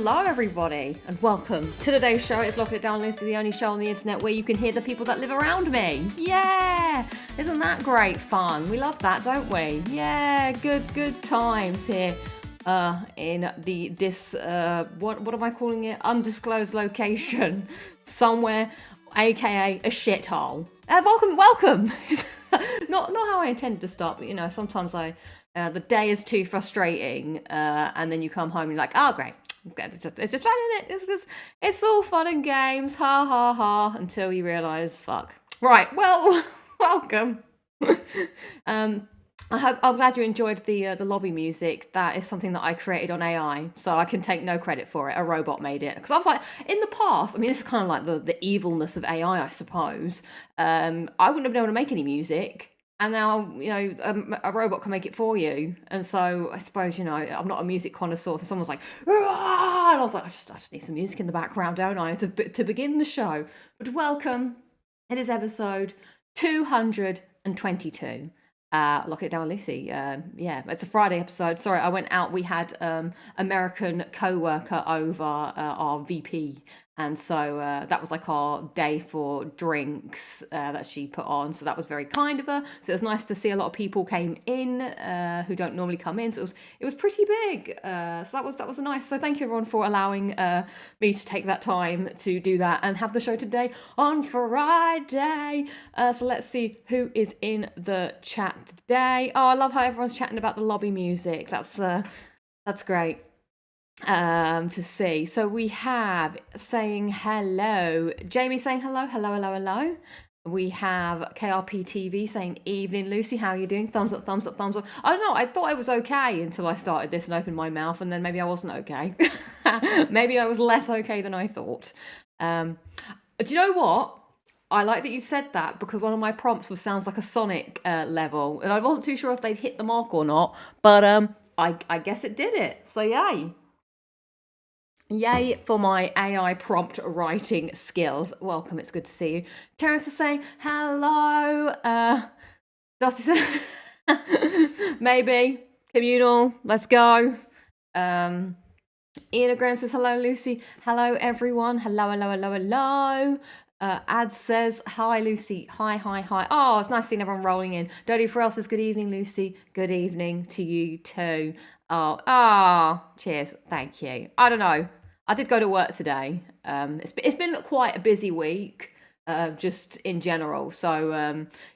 Hello everybody and welcome to today's show. It's Lockin' It Down Lucy, the only show on the internet where you can hear the people that live around me. Yeah! Isn't that great fun? We love that, don't we? Yeah, good times here in what am I calling it? Undisclosed location. Somewhere, aka a shithole. Welcome! not how I intended to start, but you know, sometimes the day is too frustrating, and then you come home and you're like, oh great, it's just fun, isn't it? It's all fun and games, ha ha ha, until you realise, fuck. Right, well, welcome. I'm glad you enjoyed the lobby music. That is something that I created on AI, so I can take no credit for it. A robot made it. Because I was like, in the past, I mean, this is kind of like the evilness of AI, I suppose. I wouldn't have been able to make any music. And now, you know, a robot can make it for you. And so I suppose, you know, I'm not a music connoisseur. So someone's like, "Aah!" And I was like, I just need some music in the background, don't I, to begin the show. But welcome. It is episode 222. Lock It Down Lucy. Yeah, it's a Friday episode. Sorry, I went out. We had American co-worker over, our VP. And so that was like our day for drinks that she put on. So that was very kind of her. So it was nice to see a lot of people came in who don't normally come in. So it was pretty big. So that was nice. So thank you everyone for allowing me to take that time to do that and have the show today on Friday. So let's see who is in the chat today. Oh, I love how everyone's chatting about the lobby music. That's great. To see. So we have saying hello, Jamie saying hello. We have KRP TV saying evening Lucy, how are you doing? Thumbs up. I don't know, I thought I was okay until I started this and opened my mouth, and then maybe I wasn't okay. Maybe I was less okay than I thought. Do you know what? I like that you said that, because one of my prompts sounds like a Sonic level, and I wasn't too sure if they'd hit the mark or not, but I guess it did it, so yay. Yay for my AI prompt writing skills. Welcome, it's good to see you. Terence is saying hello. Dusty says maybe communal. Let's go. Ian says hello, Lucy. Hello, everyone. Hello. Ad says hi, Lucy. Hi. Oh, it's nice seeing everyone rolling in. Dodie Farrell says good evening, Lucy. Good evening to you too. Oh, cheers. Thank you. I don't know. I did go to work today. It's been quite a busy week, just in general. So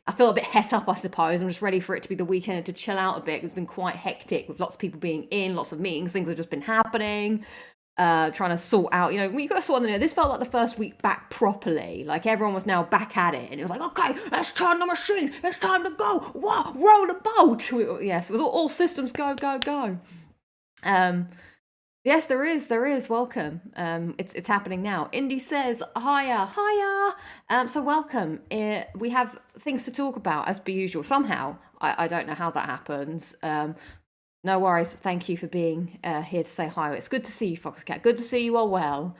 I feel a bit het up, I suppose. I'm just ready for it to be the weekend and to chill out a bit. It's been quite hectic with lots of people being in, lots of meetings. Things have just been happening. Trying to sort out, you know, we got to sort of, this felt like the first week back properly. Like everyone was now back at it, and it was like, okay, let's turn the machine. It's time to go. What? Roll the boat. Yes, it was all systems go. Yes, there is. Welcome. It's happening now. Indy says, hiya. So welcome. We have things to talk about as per usual. Somehow, I don't know how that happens. No worries. Thank you for being here to say hi. It's good to see you, Foxcat. Good to see you all well.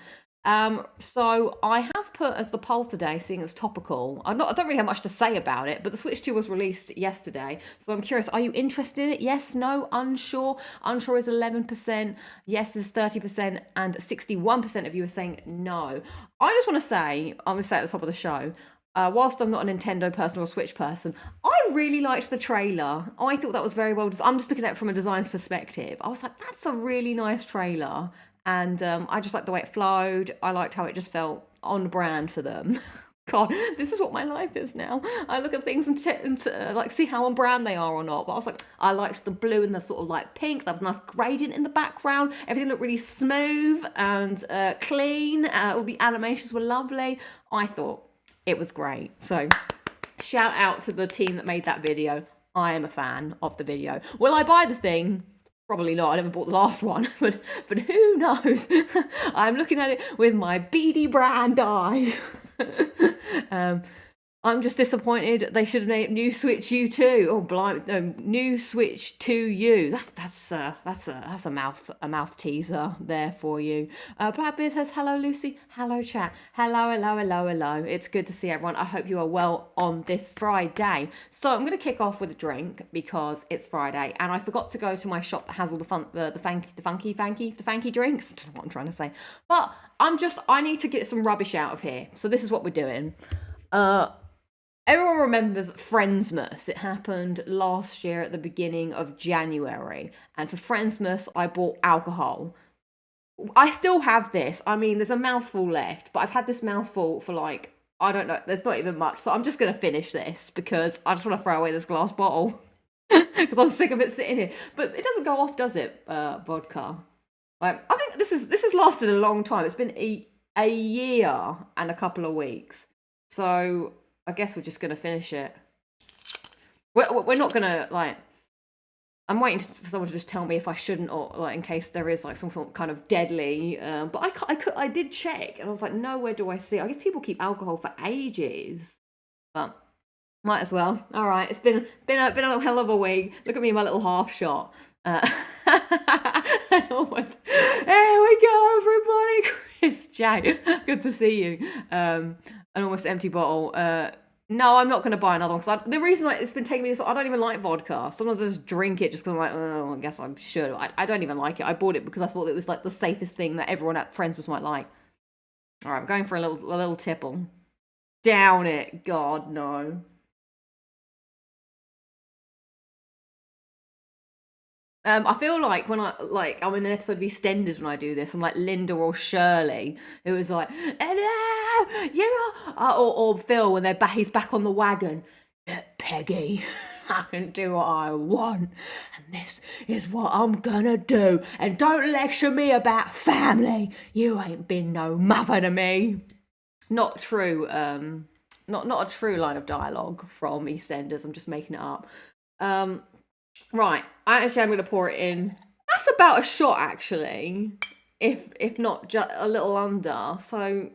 So I have put as the poll today, seeing it's topical. I don't really have much to say about it, but the Switch 2 was released yesterday. So I'm curious, are you interested in it? Yes, no, unsure. Unsure is 11%, yes is 30%, and 61% of you are saying no. I just want to say, I'm going to say at the top of the show, whilst I'm not a Nintendo person or a Switch person, I really liked the trailer. I thought that was very well designed. I'm just looking at it from a design's perspective. I was like, that's a really nice trailer. And I just liked the way it flowed. I liked how it just felt on brand for them. God, this is what my life is now. I look at things and like see how on brand they are or not. But I was like, I liked the blue and the sort of like pink. There was a nice gradient in the background. Everything looked really smooth and clean. All the animations were lovely. I thought it was great. So shout out to the team that made that video. I am a fan of the video. Will I buy the thing? Probably not. I never bought the last one, but who knows? I'm looking at it with my beady brand eye. I'm just disappointed. They should have named New Switch U 2. Oh, blind, no, New Switch 2U. That's a mouth teaser there for you. Blackbeard says hello, Lucy. Hello, chat. Hello, hello, hello, hello. It's good to see everyone. I hope you are well on this Friday. So I'm going to kick off with a drink because it's Friday, and I forgot to go to my shop that has all the funky drinks. I don't know what I'm trying to say, but I need to get some rubbish out of here. So this is what we're doing. Everyone remembers Friendsmas. It happened last year at the beginning of January. And for Friendsmas, I bought alcohol. I still have this. I mean, there's a mouthful left, but I've had this mouthful for like, I don't know, there's not even much. So I'm just going to finish this because I just want to throw away this glass bottle because I'm sick of it sitting here. But it doesn't go off, does it, vodka? I think this has lasted a long time. It's been a year and a couple of weeks. So I guess we're just going to finish it. We're not going to, like... I'm waiting for someone to just tell me if I shouldn't, or like in case there is like some kind of deadly... but I did check, and I was like, no, where do I see it? I guess people keep alcohol for ages. But might as well. All right, it's been a hell of a week. Look at me in my little half shot. And almost... There we go, everybody! Chris J. Good to see you. An almost empty bottle. No, I'm not going to buy another one because the reason it's been taking me this, I don't even like vodka. Sometimes I just drink it just because I'm like, oh, I guess I should. I don't even like it. I bought it because I thought it was like the safest thing that everyone at Friendsmas might like. All right, I'm going for a little tipple. Down it, God no. I feel like when I'm in an episode of EastEnders when I do this, I'm like Linda or Shirley, who was like, hello, you or Phil when he's back on the wagon. Peggy, I can do what I want, and this is what I'm gonna do. And don't lecture me about family. You ain't been no mother to me. Not true. Not a true line of dialogue from EastEnders. I'm just making it up. Right, I'm going to pour it in. That's about a shot, actually, if not just a little under. So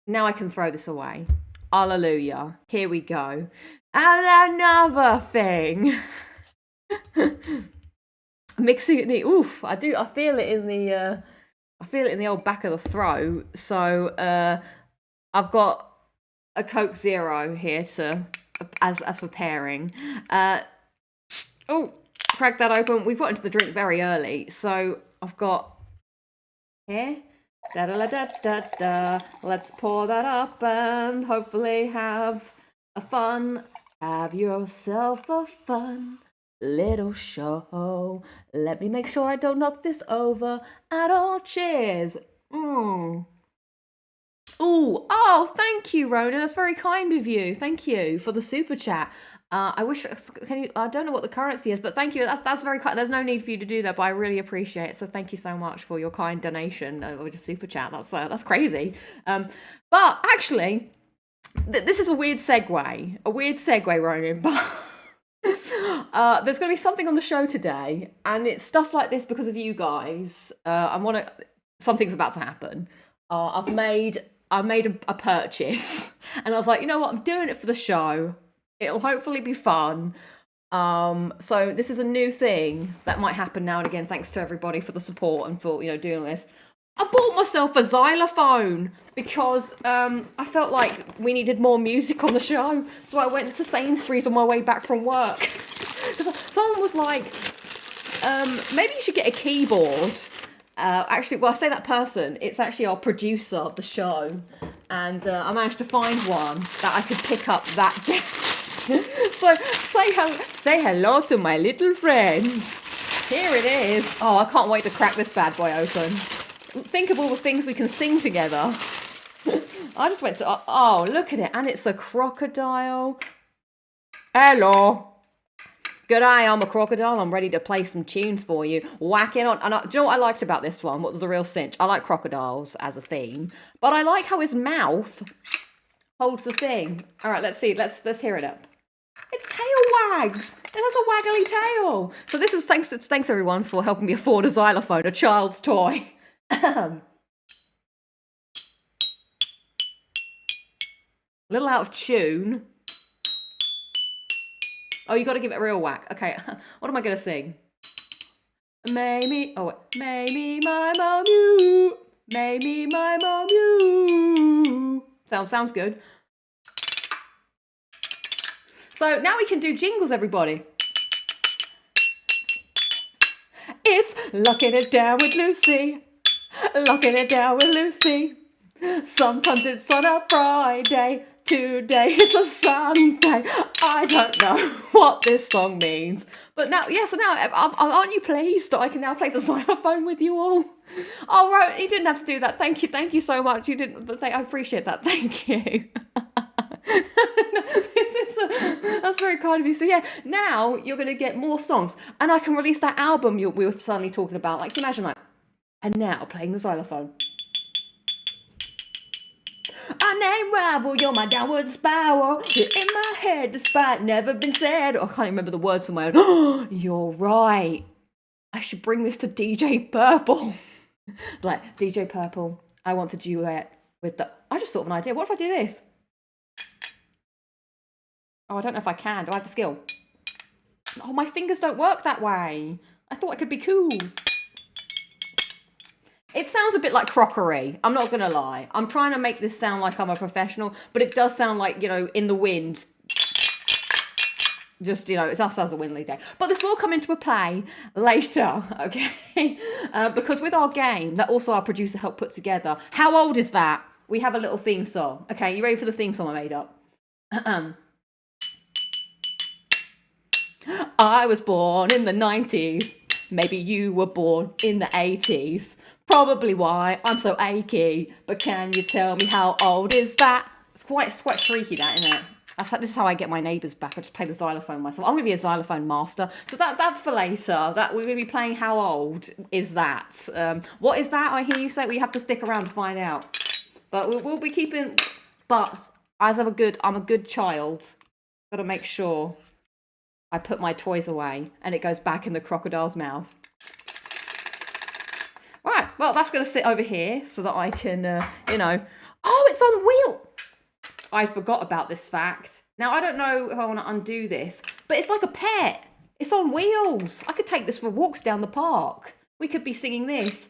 now I can throw this away. Hallelujah. Here we go. And another thing. Mixing it. Oof, I feel it in the old back of the throat. So I've got a Coke Zero here as for pairing. Oh, crack that open. We've got into the drink very early, so I've got here. Da-da-da-da-da. Let's pour that up and hopefully have a fun. Have yourself a fun little show. Let me make sure I don't knock this over at all. Cheers. Ooh, oh, thank you, Rona. That's very kind of you. Thank you for the super chat. I wish, I don't know what the currency is, but thank you. That's very kind. There's no need for you to do that, but I really appreciate it. So thank you so much for your kind donation or just super chat. That's crazy. But actually, this is a weird segue, Ronan. But there's going to be something on the show today, and it's stuff like this because of you guys. Something's about to happen. I made a purchase, and I was like, you know what? I'm doing it for the show. It'll hopefully be fun. So this is a new thing that might happen now and again. Thanks to everybody for the support and for doing this. I bought myself a xylophone because I felt like we needed more music on the show. So I went to Sainsbury's on my way back from work. Someone was like, maybe you should get a keyboard. Actually, well, I say that person. It's actually our producer of the show. And I managed to find one that I could pick up that day. So say hello to my little friend. Here it is. Oh, I can't wait to crack this bad boy open. Think of all the things we can sing together. I just went to... Oh, look at it. And it's a crocodile. Hello. G'day, I'm a crocodile. I'm ready to play some tunes for you. Whacking on. And do you know what I liked about this one? What was a real cinch? I like crocodiles as a theme. But I like how his mouth holds the thing. All right, let's see. Let's hear it up. Its tail wags. It has a waggly tail. So this is thanks everyone for helping me afford a xylophone, a child's toy. A little out of tune. Oh, you got to give it a real whack. Okay, what am I going to sing? Maybe my mom you. Maybe my mom you. Sounds good. So now we can do jingles, everybody. It's Locking It Down with Lucy. Locking it down with Lucy. Sometimes it's on a Friday. Today it's a Sunday. I don't know what this song means. But now, yeah, so now, aren't you pleased that I can now play the xylophone with you all? Oh, right, you didn't have to do that. Thank you so much. You didn't, but I appreciate that. Thank you. That's very kind of you. So yeah, now you're going to get more songs. And I can release that album we were suddenly talking about. Like, imagine like, and now playing the xylophone. Unnamed rival, you're my downward spiral. You're in my head despite never been said. Oh, I can't even remember the words of my own. Oh, you're right. I should bring this to DJ Purple. Like, DJ Purple, I want to duet with the... I just thought of an idea. What if I do this? Oh, I don't know if I can. Do I have the skill? Oh, my fingers don't work that way. I thought I could be cool. It sounds a bit like crockery. I'm not going to lie. I'm trying to make this sound like I'm a professional, but it does sound like, you know, in the wind. Just, you know, it sounds a windly day. But this will come into a play later, okay? Because with our game, that also our producer helped put together, how old is that? We have a little theme song. Okay, you ready for the theme song I made up? I was born in the 90s. Maybe you were born in the 80s. Probably why I'm so achy. But can you tell me how old is that? It's quite shrieky, that, isn't it? This is how I get my neighbours back. I just play the xylophone myself. I'm going to be a xylophone master. So that's for later. That we're going to be playing How Old Is That? What is that? I hear you say. Well, you have to stick around to find out. But we'll be keeping... But as I'm a good child, got to make sure I put my toys away and it goes back in the crocodile's mouth. Right, well, that's going to sit over here so that I can, you know... Oh, it's on wheel! I forgot about this fact. Now, I don't know if I want to undo this, but it's like a pet. It's on wheels. I could take this for walks down the park. We could be singing this.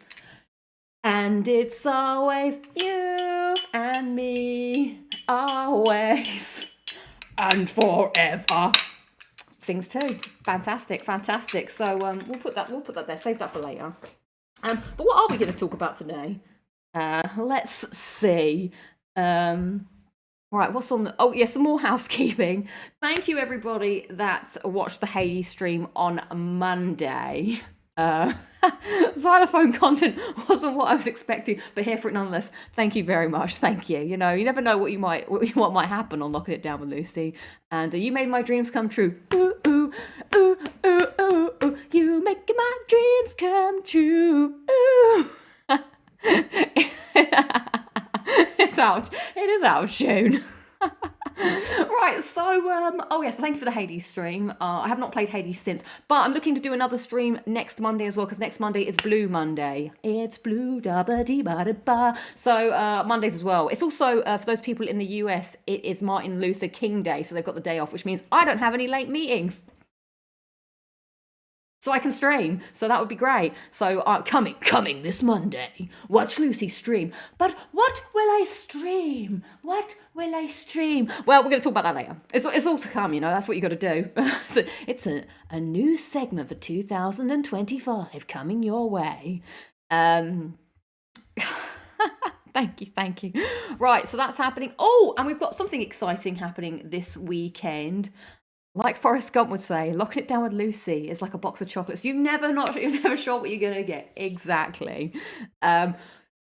And it's always you and me, always and forever. Sings too. Fantastic, fantastic. So we'll put that there. Save that for later. But what are we going to talk about today? Let's see. Right, what's on the... Oh, yeah, some more housekeeping. Thank you, everybody that watched the Hades stream on Monday. Xylophone content wasn't what I was expecting, but here for it nonetheless. Thank you very much. Thank you. You know, you never know what might happen on Locking It Down with Lucy. And you made my dreams come true. Ooh, ooh, ooh, ooh, ooh, ooh. You making my dreams come true. Ooh. It's out. It is out of tune. Right, so oh yes, thank you for the Hades stream. I have not played Hades since, but I'm looking to do another stream next Monday as well, because next Monday is Blue Monday. It's blue da ba dee ba da ba. So Mondays as well. It's also for those people in the US, it is Martin Luther King Day, so they've got the day off, which means I don't have any late meetings. So I can stream, so that would be great. So coming this Monday, watch Lucy stream. But what will I stream? What will I stream? Well, we're going to talk about that later. It's all to come, you know, that's what you got to do. So it's a new segment for 2025 coming your way. Thank you. Right, so that's happening. Oh, and we've got something exciting happening this weekend. Like Forrest Gump would say, locking it down with Lucy is like a box of chocolates. You're never sure what you're going to get. Exactly.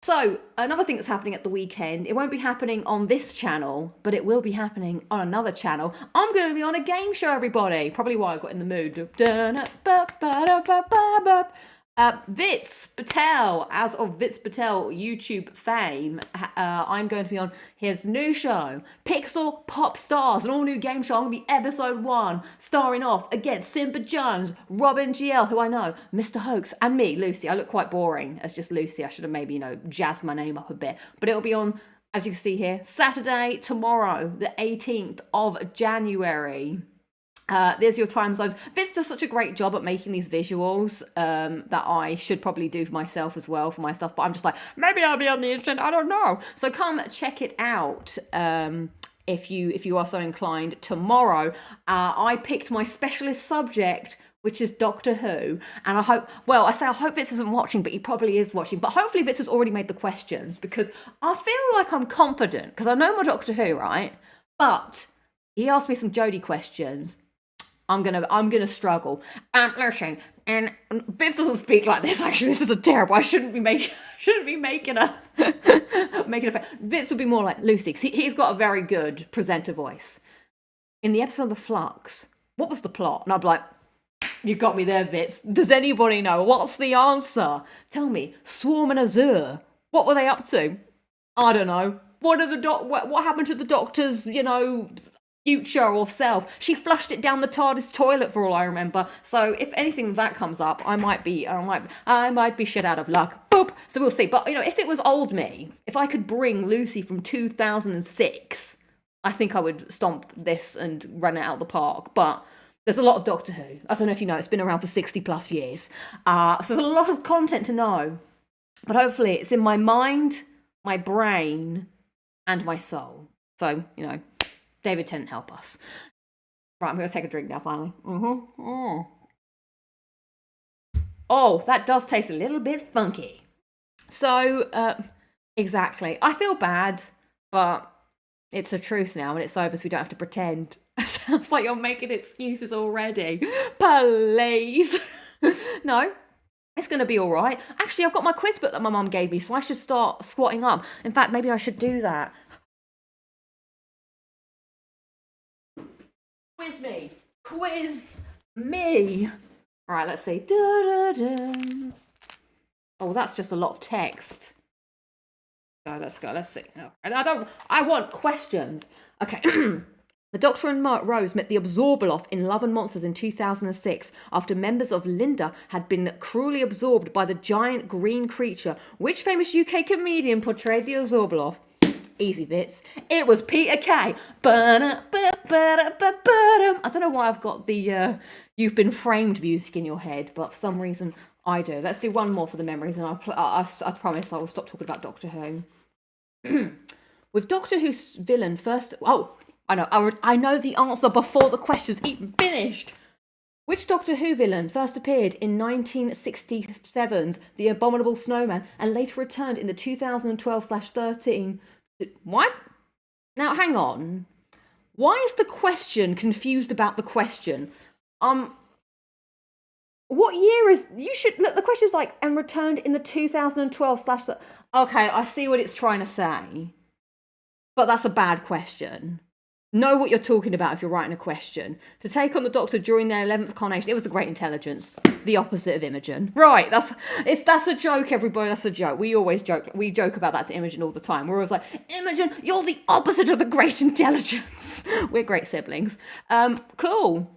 So another thing that's happening at the weekend, it won't be happening on this channel, but it will be happening on another channel. I'm going to be on a game show, everybody. Probably why I got in the mood. Vits Patel, as of Vits Patel YouTube fame, I'm going to be on his new show, Pixel Pop Stars, an all-new game show. I'm going to be episode 1, starring off against Simba Jones, Robin GL, who I know, Mr. Hoax, and me, Lucy. I look quite boring as just Lucy. I should have maybe, you know, jazzed my name up a bit. But it'll be on as you can see here, Saturday, tomorrow, the 18th of January. There's your time zones. Vince does such a great job at making these visuals that I should probably do for myself as well for my stuff. But I'm just like, maybe I'll be on the internet. I don't know. So come check it out if you are so inclined tomorrow. I picked my specialist subject, which is Doctor Who. And I hope Vince isn't watching, but he probably is watching. But hopefully Vince has already made the questions because I feel like I'm confident because I know my Doctor Who, right? But he asked me some Jodie questions. I'm gonna struggle. Listen, and Vince doesn't speak like this. Actually, this is a terrible. I shouldn't be making a making a. Vince would be more like Lucy because he's got a very good presenter voice. In the episode of The Flux, what was the plot? And I'm like, you got me there, Vince. Does anybody know what's the answer? Tell me. Swarm and Azure. What were they up to? I don't know. What happened to the Doctor's? Future or self. She flushed it down the TARDIS toilet for all I remember. So if anything that comes up, I might be shit out of luck. Boop. So we'll see. But if it was old me, if I could bring Lucy from 2006, I think I would stomp this and run it out the park. But there's a lot of Doctor Who. I don't know if you know, it's been around for 60 plus years. So there's a lot of content to know. But hopefully it's in my mind, my brain, and my soul. So, David Tennant, help us. Right, I'm going to take a drink now, finally. Oh, that does taste a little bit funky. So, exactly. I feel bad, but it's the truth now, and it's over, so we don't have to pretend. Sounds like you're making excuses already. Please. No, it's going to be all right. Actually, I've got my quiz book that my mum gave me, so I should start squatting up. In fact, maybe I should do that. Quiz me. All right, let's see. Oh, that's just a lot of text. So let's go. Let's see. I want questions. Okay. The Doctor and Rose met the Absorbaloff in Love and Monsters in 2006 after members of Linda had been cruelly absorbed by the giant green creature. Which famous UK comedian portrayed the Absorbaloff? Easy bits. It was Peter Kay. I don't know why I've got the You've Been Framed music in your head, but for some reason I do. Let's do one more for the memories, and I promise I will stop talking about Doctor Who. With Doctor Who's villain first... Oh, I know the answer before the question's even finished. Which Doctor Who villain first appeared in 1967's The Abominable Snowman and later returned in the 2012/13... What? Now, hang on. Why is the question confused about the question? What year is... You should... Look, the question's like, and returned in the 2012/... Okay, I see what it's trying to say. But that's a bad question. Know what you're talking about if you're writing a question. To take on the Doctor during their 11th coronation, it was the Great Intelligence. The opposite of Imogen. Right, that's a joke, everybody. That's a joke. We always joke. We joke about that to Imogen all the time. We're always like, Imogen, you're the opposite of the Great Intelligence. We're great siblings. Cool.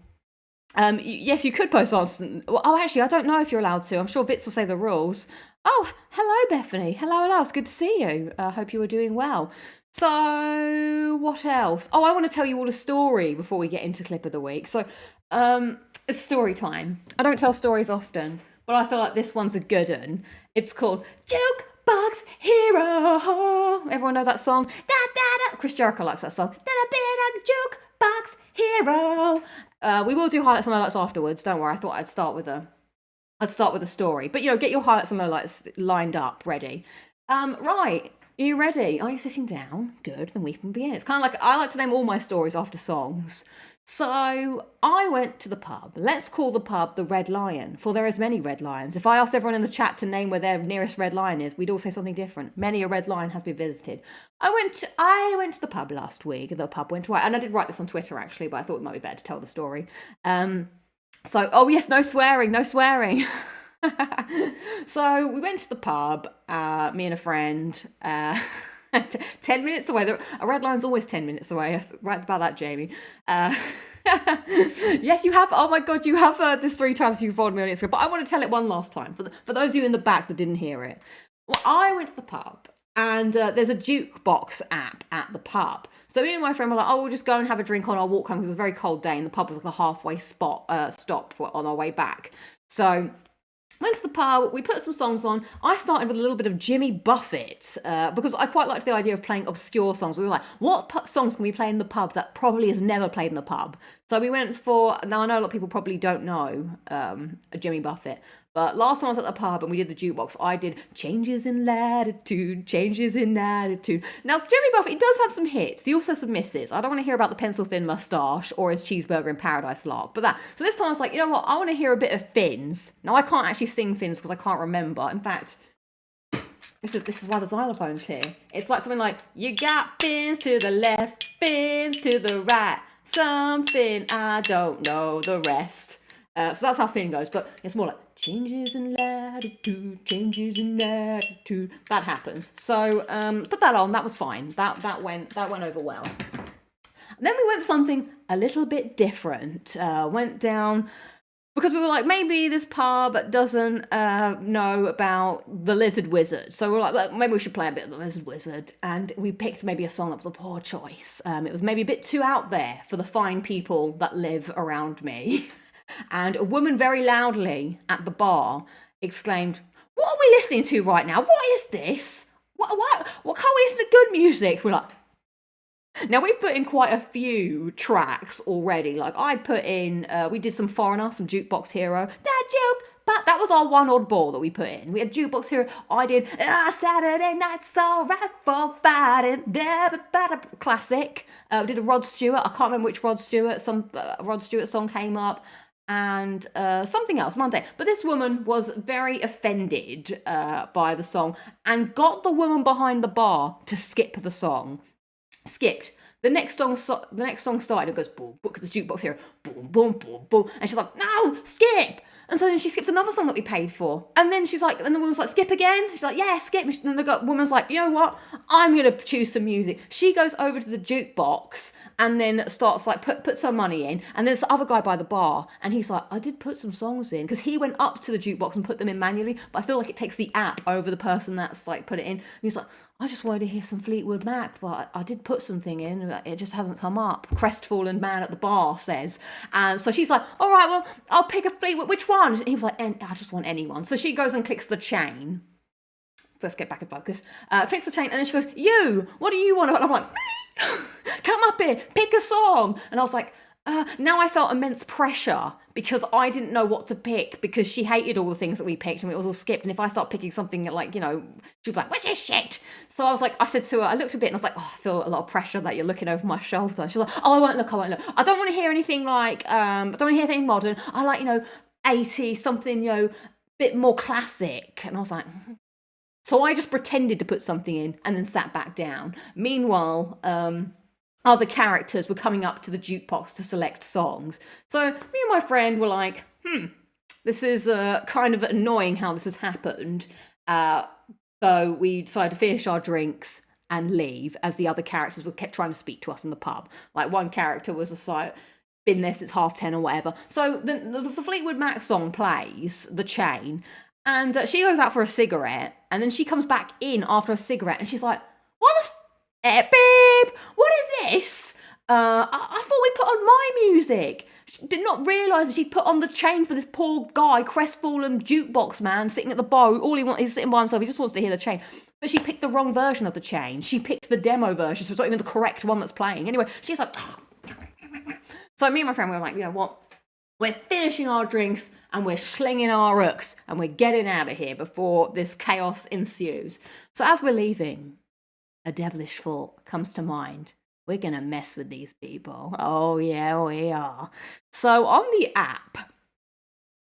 Yes, you could post answers. Oh, actually, I don't know if you're allowed to. I'm sure Vitz will say the rules. Oh, hello, Bethany. Hello. It's good to see you. I hope you are doing well. So, what else? Oh, I want to tell you all a story before we get into Clip of the Week. So, it's story time. I don't tell stories often, but I feel like this one's a good one. It's called Jukebox Hero. Everyone know that song? Da, da, da. Chris Jericho likes that song. Da, da, da, Jukebox Hero. We will do highlights and lowlights afterwards. Don't worry. I thought I'd start with a story. But, get your highlights and lowlights lined up, ready. Right. Are you ready? Are you sitting down? Good, then we can begin. It's kind of like, I like to name all my stories after songs. So, I went to the pub. Let's call the pub the Red Lion, for there is many Red Lions. If I asked everyone in the chat to name where their nearest Red Lion is, we'd all say something different. Many a Red Lion has been visited. I went to the pub last week, and the pub went right. And I did write this on Twitter, actually, but I thought it might be better to tell the story. Oh yes, no swearing. So we went to the pub, me and a friend, 10 minutes away. A Red Line's always 10 minutes away. Right about that, Jamie. Yes, you have. Oh my God, you have heard this 3 times. You've followed me on Instagram, but I want to tell it one last time for those of you in the back that didn't hear it. Well, I went to the pub And there's a jukebox app at the pub. So me and my friend were like, oh, we'll just go and have a drink on our walk home because it was a very cold day and the pub was like a halfway stop on our way back. So went to the pub, we put some songs on. I started with a little bit of Jimmy Buffett because I quite liked the idea of playing obscure songs. We were like, what songs can we play in the pub that probably is never played in the pub? So we went for, now I know a lot of people probably don't know Jimmy Buffett, but last time I was at the pub and we did the jukebox, I did Changes in Latitude, Changes in Attitude. Now, Jimmy Buffett, he does have some hits. He also has some misses. I don't want to hear about the pencil-thin moustache or his cheeseburger in Paradise Lark, but that. So this time I was like, you know what? I want to hear a bit of Finn's. Now, I can't actually sing Finn's because I can't remember. In fact, this is why the xylophone's here. It's like something like, you got fins to the left, fins to the right, something I don't know the rest. So that's how Finn goes, but it's more like, changes in latitude, changes in attitude. That happens. So put that on. That was fine. That went over well. And then we went for something a little bit different. Went down because we were like, maybe this pub doesn't know about the Lizard Wizard. So we're like, well, maybe we should play a bit of the Lizard Wizard. And we picked maybe a song that was a poor choice. It was maybe a bit too out there for the fine people that live around me. And a woman very loudly at the bar exclaimed, what are we listening to right now? What is this? What can't we listen to good music? We're like, now we've put in quite a few tracks already. Like I put in, we did some Foreigner, some Jukebox Hero, that was our one oddball that we put in. We had Jukebox Hero. I did Saturday Night's Alright for Fighting, classic. We did a Rod Stewart. I can't remember which Rod Stewart. Some Rod Stewart song came up. And something else, Monday. But this woman was very offended by the song and got the woman behind the bar to skip the song. Skipped. The next song started and goes boom, because the jukebox here, boom, boom, boom, boom, and she's like, no, skip. And so then she skips another song that we paid for, and then she's like, and the woman's like, skip again. She's like, yeah, skip. And then the woman's like, you know what? I'm gonna choose some music. She goes over to the jukebox and then starts like put some money in, and there's the other guy by the bar, and he's like, I did put some songs in because he went up to the jukebox and put them in manually, but I feel like it takes the app over the person that's like put it in. And he's like, I just wanted to hear some Fleetwood Mac, but I did put something in, it just hasn't come up. Crestfallen man at the bar says. And so she's like, all right, well, I'll pick a Fleetwood, which one? And he was like, I just want anyone. So she goes and clicks the chain. Let's get back in focus. Clicks the chain, and then she goes, you, what do you want? And I'm like, come up here, pick a song. And I was like, now I felt immense pressure because I didn't know what to pick because she hated all the things that we picked and it was all skipped. And if I start picking something like, you know, she'd be like, what's this shit? So I was like, I said to her, I looked a bit and I was like, oh, I feel a lot of pressure that you're looking over my shoulder. She's like, oh, I won't look. I don't want to hear anything like, I don't want to hear anything modern. I like, you know, 80s, something, you know, a bit more classic. And I was like, so I just pretended to put something in and then sat back down. Meanwhile, other characters were coming up to the jukebox to select songs. So me and my friend were like, this is kind of annoying how this has happened. So we decided to finish our drinks and leave as the other characters were kept trying to speak to us in the pub. Like one character was just like, been there since 10:30 or whatever. So the Fleetwood Mac song plays, The Chain, and she goes out for a cigarette, and then she comes back in after a cigarette, and she's like, what the babe, what is this? I thought we put on my music. She did not realise that she'd put on The Chain for this poor guy, crestfallen jukebox man sitting at the bar. All he wants is sitting by himself. He just wants to hear The Chain. But she picked the wrong version of The Chain. She picked the demo version, so it's not even the correct one that's playing. Anyway, she's like, so me and my friend were like, you know what? We're finishing our drinks and we're slinging our rooks and we're getting out of here before this chaos ensues. So as we're leaving, a devilish thought comes to mind. We're going to mess with these people. Oh, yeah, we are. So on the app,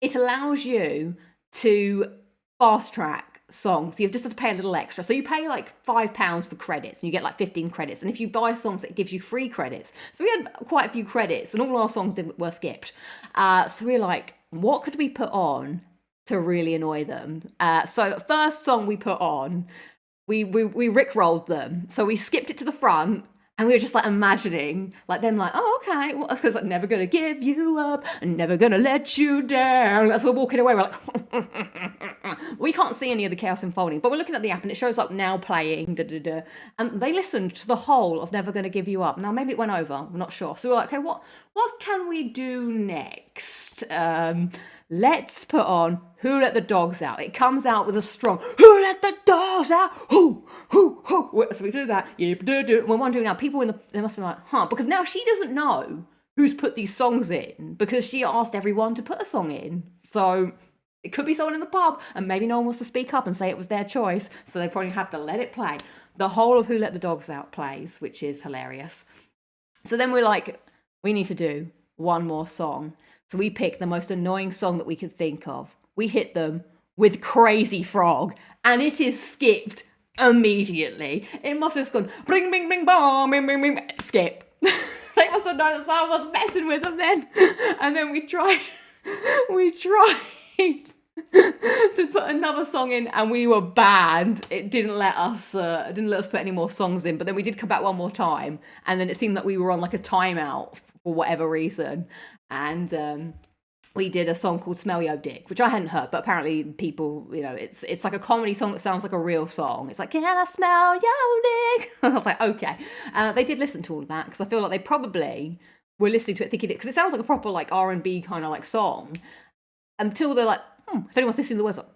it allows you to fast track songs. You just have to pay a little extra. So you pay like £5 for credits and you get like 15 credits. And if you buy songs, it gives you free credits. So we had quite a few credits and all our songs were skipped. So we were like, what could we put on to really annoy them? So first song we put on, we rickrolled them. So we skipped it to the front and we were just like imagining like them like, oh, okay. Well, because like, never going to give you up and never going to let you down. As we're walking away, we're like, We can't see any of the chaos unfolding, but we're looking at the app and it shows up now playing, and they listened to the whole of Never Gonna Give You Up. Now, maybe it went over, I'm not sure. So we're like, okay, what can we do next? Let's put on Who Let the Dogs Out. It comes out with a strong, Who Let the Dogs Out? Who? So we do that. We're wondering now, people they must be like, because now she doesn't know who's put these songs in, because she asked everyone to put a song in. So it could be someone in the pub, and maybe no one wants to speak up and say it was their choice, so they probably have to let it play. The whole of Who Let the Dogs Out plays, which is hilarious. So then we're like, we need to do one more song. So we picked the most annoying song that we could think of. We hit them with Crazy Frog, and it is skipped immediately. It must have just gone, bring, bing, bing, bong, bing, bing, bing, skip. They must have known that someone was messing with them then. And then we tried to put another song in, and we were banned. It didn't let us put any more songs in. But then we did come back one more time, and then it seemed that we were on like a timeout for whatever reason, and we did a song called Smell Yo Dick, which I hadn't heard, but apparently people, it's like a comedy song that sounds like a real song. It's like, can I smell yo dick? I was like, okay. They did listen to all of that, because I feel like they probably were listening to it thinking it, because it sounds like a proper like R&B kind of like song, until they're like, if anyone's listening to the words, like,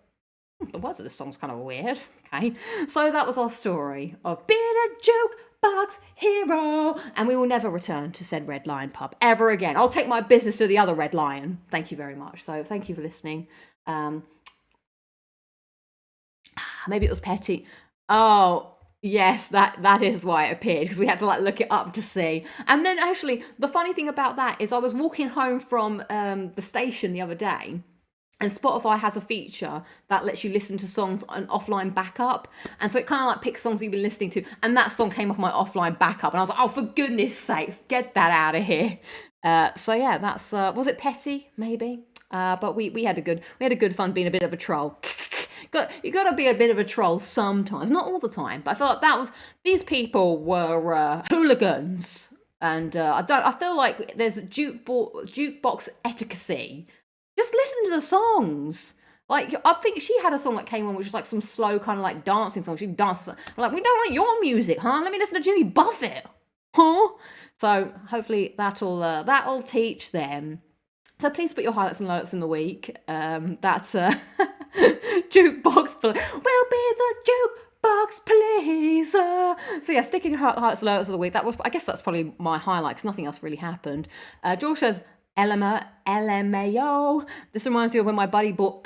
the words of this song's kind of weird. Okay. So that was our story of being a Jukebox Hero. And we will never return to said Red Lion pub ever again. I'll take my business to the other Red Lion. Thank you very much. So thank you for listening. Maybe it was petty. Oh, yes, that is why it appeared, because we had to like look it up to see. And then actually, the funny thing about that is I was walking home from the station the other day, and Spotify has a feature that lets you listen to songs on offline backup. And so it kind of like picks songs you've been listening to. And that song came off my offline backup. And I was like, oh, for goodness sakes, get that out of here. So yeah, that's, was it petty? Maybe. But we had a good fun being a bit of a troll. You got to be a bit of a troll sometimes, not all the time. But I felt these people were hooligans. And I feel like there's jukebox etiquette. Just listen to the songs. Like, I think she had a song that came on, which was like some slow kind of like dancing song. She danced. Like, we don't like your music, huh? Let me listen to Jimmy Buffett, huh? So hopefully that'll teach them. So please put your highlights and lowlights in the week. That's jukebox. We'll be the jukebox pleaser. So yeah, sticking highlights and lowlights of the week. I guess that's probably my highlights. Nothing else really happened. George says, LMAO. This reminds me of when my buddy bought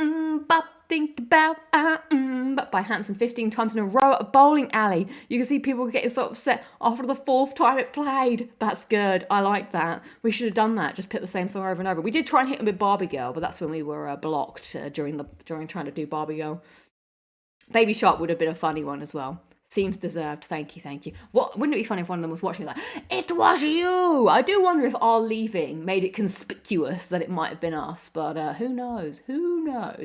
Bop Think About by Hanson 15 times in a row at a bowling alley. You can see people getting so upset after the fourth time it played. That's good. I like that. We should have done that. Just pick the same song over and over. We did try and hit them with Barbie Girl, but that's when we were blocked during trying to do Barbie Girl. Baby Shark would have been a funny one as well. Seems deserved. Thank you. Wouldn't it be funny if one of them was watching like, it was you? I do wonder if our leaving made it conspicuous that it might have been us, but who knows?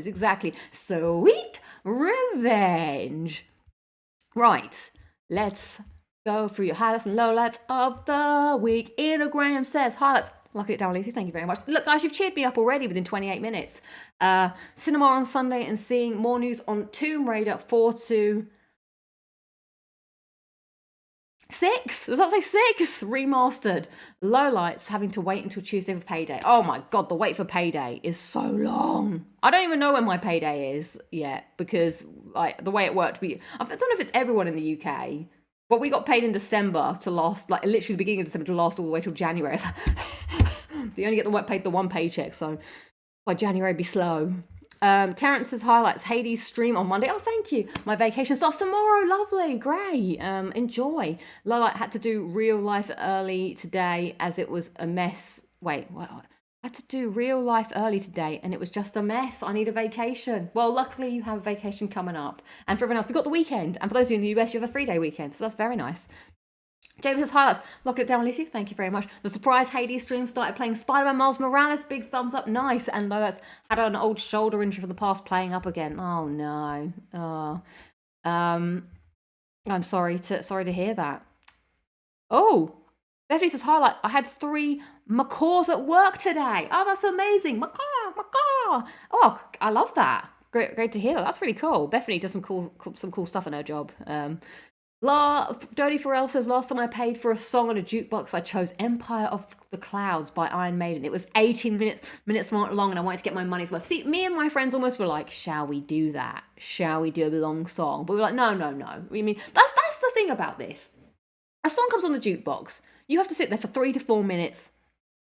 Exactly. Sweet revenge. Right. Let's go through your highlights and lowlights of the week. Inagram says, highlights. Locking it down, Lizzie. Thank you very much. Look, guys, you've cheered me up already within 28 minutes. Cinema on Sunday and seeing more news on Tomb Raider 4-2. 6? Does that say 6? Remastered. Lowlights having to wait until Tuesday for payday. Oh my god, the wait for payday is so long. I don't even know when my payday is yet, because like the way it worked, I don't know if it's everyone in the UK, but we got paid in December to last, like literally the beginning of December to last all the way till January. You only get paid the one paycheck, so by January be slow. Terrence's highlights, Hades stream on Monday. Oh, thank you. My vacation starts tomorrow. Lovely. Great. Enjoy. Lowlight had to do real life early today as it was a mess. Wait, what? I had to do real life early today and it was just a mess. I need a vacation. Well, luckily you have a vacation coming up. And for everyone else, we've got the weekend. And for those of you in the US, you have a 3-day weekend. So that's very nice. James' highlights. Lock it down, Lucy. Thank you very much. The surprise Hades stream started playing Spider-Man Miles Morales. Big thumbs up. Nice. And Lowlights had an old shoulder injury from the past playing up again. Oh, no. Oh. I'm sorry to hear that. Oh. Bethany says, highlight. I had 3 macaws at work today. Oh, that's amazing. Macaw. Oh, I love that. great to hear. That's really cool. Bethany does some cool stuff in her job. Dirty Pharrell says, last time I paid for a song on a jukebox, I chose Empire of the Clouds by Iron Maiden. It was 18 minutes long, and I wanted to get my money's worth. See, me and my friends almost were like, shall we do that? Shall we do a long song? But we were like, no. I mean, that's the thing about this. A song comes on the jukebox. You have to sit there for 3 to 4 minutes,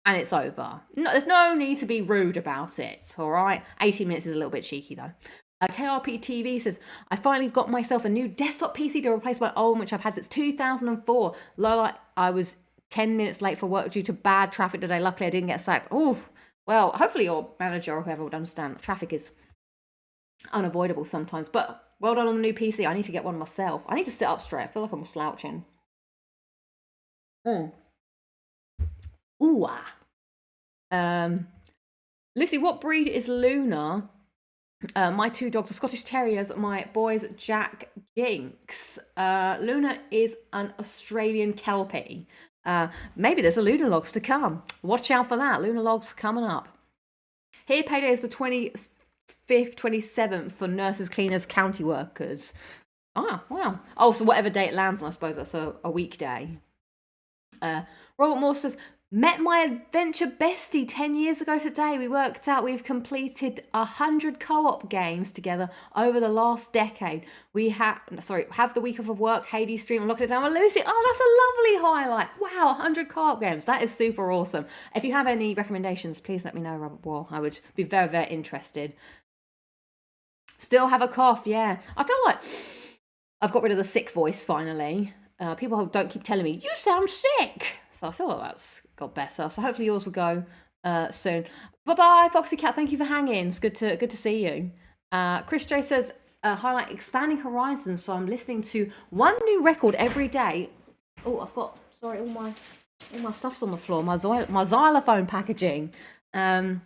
and it's over. No, there's no need to be rude about it, all right? 18 minutes is a little bit cheeky, though. KRP TV says, I finally got myself a new desktop PC to replace my old one, which I've had since 2004. Lola, I was 10 minutes late for work due to bad traffic today. Luckily, I didn't get sacked. Oh, well, hopefully your manager or whoever would understand. Traffic is unavoidable sometimes. But well done on the new PC. I need to get one myself. I need to sit up straight. I feel like I'm slouching. Ooh. Lucy, what breed is Luna? My 2 dogs are Scottish Terriers. My boy's Jack Jinx. Luna is an Australian Kelpie. Maybe there's a Luna Logs to come. Watch out for that. Luna Logs coming up. Here, payday is the 25th, 27th for nurses, cleaners, county workers. Ah, wow. Oh, so whatever day it lands on, I suppose that's a weekday. Robert Moore says, met my adventure bestie 10 years ago today. We worked out we've completed 100 co-op games together over the last decade. We have the week off of work, Hades stream, and Lockin it down with Lucy. Oh, that's a lovely highlight. Wow, 100 co-op games. That is super awesome. If you have any recommendations, please let me know, Robert Moore. I would be very, very interested. Still have a cough, yeah. I feel like I've got rid of the sick voice finally. People don't keep telling me, you sound sick. So I feel like that's got better. So hopefully yours will go soon. Bye-bye, Foxy Cat. Thank you for hanging. It's good to see you. Chris J says, highlight expanding horizons. So I'm listening to one new record every day. Oh, I've got, sorry, all my stuff's on the floor. My Xylophone packaging. One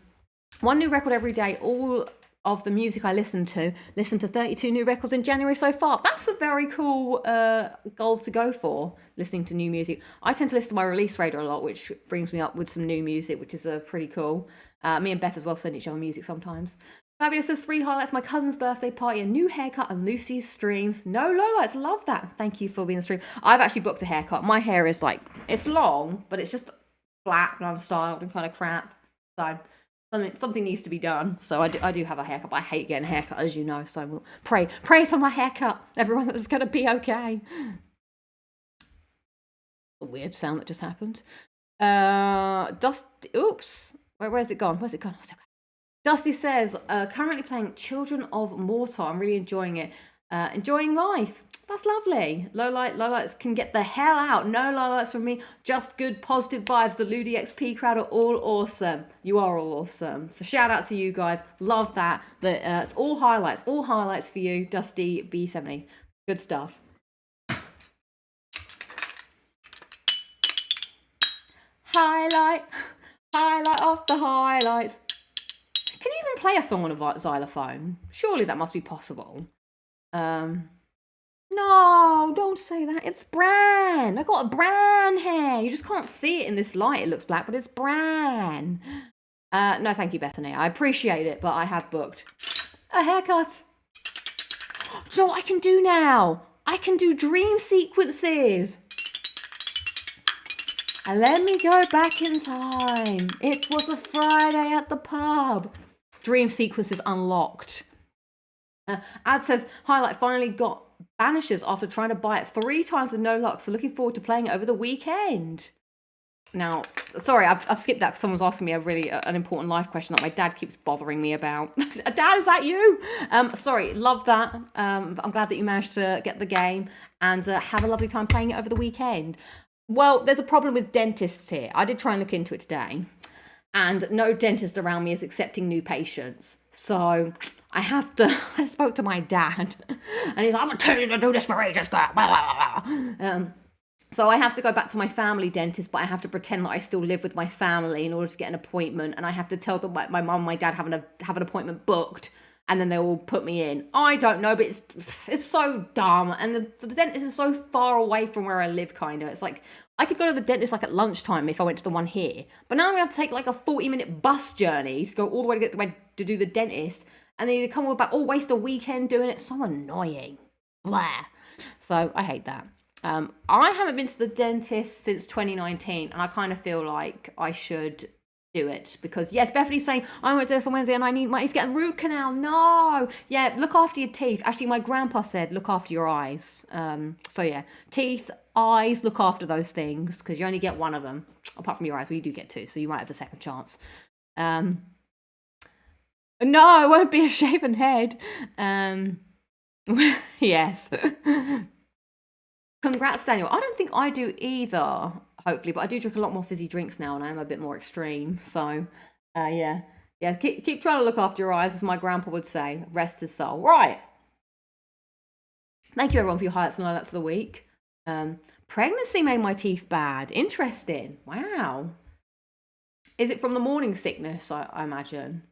new record every day. All of the music I listened to 32 new records in January so far. That's a very cool goal to go for, listening to new music. I tend to listen to my release radar a lot, which brings me up with some new music, which is pretty cool. Me and Beth as well send each other music sometimes. Fabio says, 3 highlights, my cousin's birthday party, a new haircut, and Lucy's streams. No lowlights, love that. Thank you for being on the stream. I've actually booked a haircut. My hair is like, it's long, but it's just flat and unstyled and kind of crap. So something needs to be done. So I do have a haircut, but I hate getting a haircut, as you know. So we'll pray for my haircut, everyone. That's going to be okay. A weird sound that just happened. Oops. Where's it gone? Dusty says, currently playing Children of Mortar. I'm really enjoying it. Enjoying life. That's lovely. Lowlights can get the hell out. No lowlights from me. Just good, positive vibes. The LudiXP crowd are all awesome. You are all awesome. So shout out to you guys. Love that. It's all highlights. All highlights for you, Dusty B70. Good stuff. Highlight of the highlights. Can you even play a song on a xylophone? Surely that must be possible. No, don't say that. It's Bran. I got a Bran hair. You just can't see it in this light. It looks black, but it's Bran. No, thank you, Bethany. I appreciate it, but I have booked a haircut. Do you know what I can do now? I can do dream sequences. And let me go back in time. It was a Friday at the pub. Dream sequences unlocked. Ad says, highlight, finally got Banishers after trying to buy it 3 times with no luck. So looking forward to playing it over the weekend. Now, sorry, I've skipped that because someone's asking me an important life question that my dad keeps bothering me about. Dad, is that you? Sorry, love that. I'm glad that you managed to get the game and have a lovely time playing it over the weekend. Well, there's a problem with dentists here. I did try and look into it today. And no dentist around me is accepting new patients. So I spoke to my dad. And he's like, I'm going to tell you to do this for ages. So I have to go back to my family dentist, but I have to pretend that I still live with my family in order to get an appointment. And I have to tell them my mum and my dad have an appointment booked. And then they will put me in. I don't know, but it's so dumb. And the dentist is so far away from where I live, kind of. It's like, I could go to the dentist like at lunchtime if I went to the one here. But now I'm going to have to take like a 40-minute bus journey to go all the way to do the dentist. and then you come all back, waste a weekend doing it. So annoying. Blah. So I hate that. I haven't been to the dentist since 2019, and I kind of feel like I should do it because yes, Bethany's saying I went to this on Wednesday and I need to get a root canal. No, yeah, look after your teeth. Actually, my grandpa said look after your eyes. So yeah, teeth, eyes, look after those things because you only get one of them. Apart from your eyes, well, you do get two, so you might have a second chance. No, it won't be a shaven head. Yes. Congrats, Daniel. I don't think I do either, hopefully, but I do drink a lot more fizzy drinks now and I'm a bit more extreme. So, yeah. Yeah, keep trying to look after your eyes, as my grandpa would say. Rest his soul. Right. Thank you, everyone, for your highlights and lowlights of the week. Pregnancy made my teeth bad. Interesting. Wow. Is it from the morning sickness, I imagine?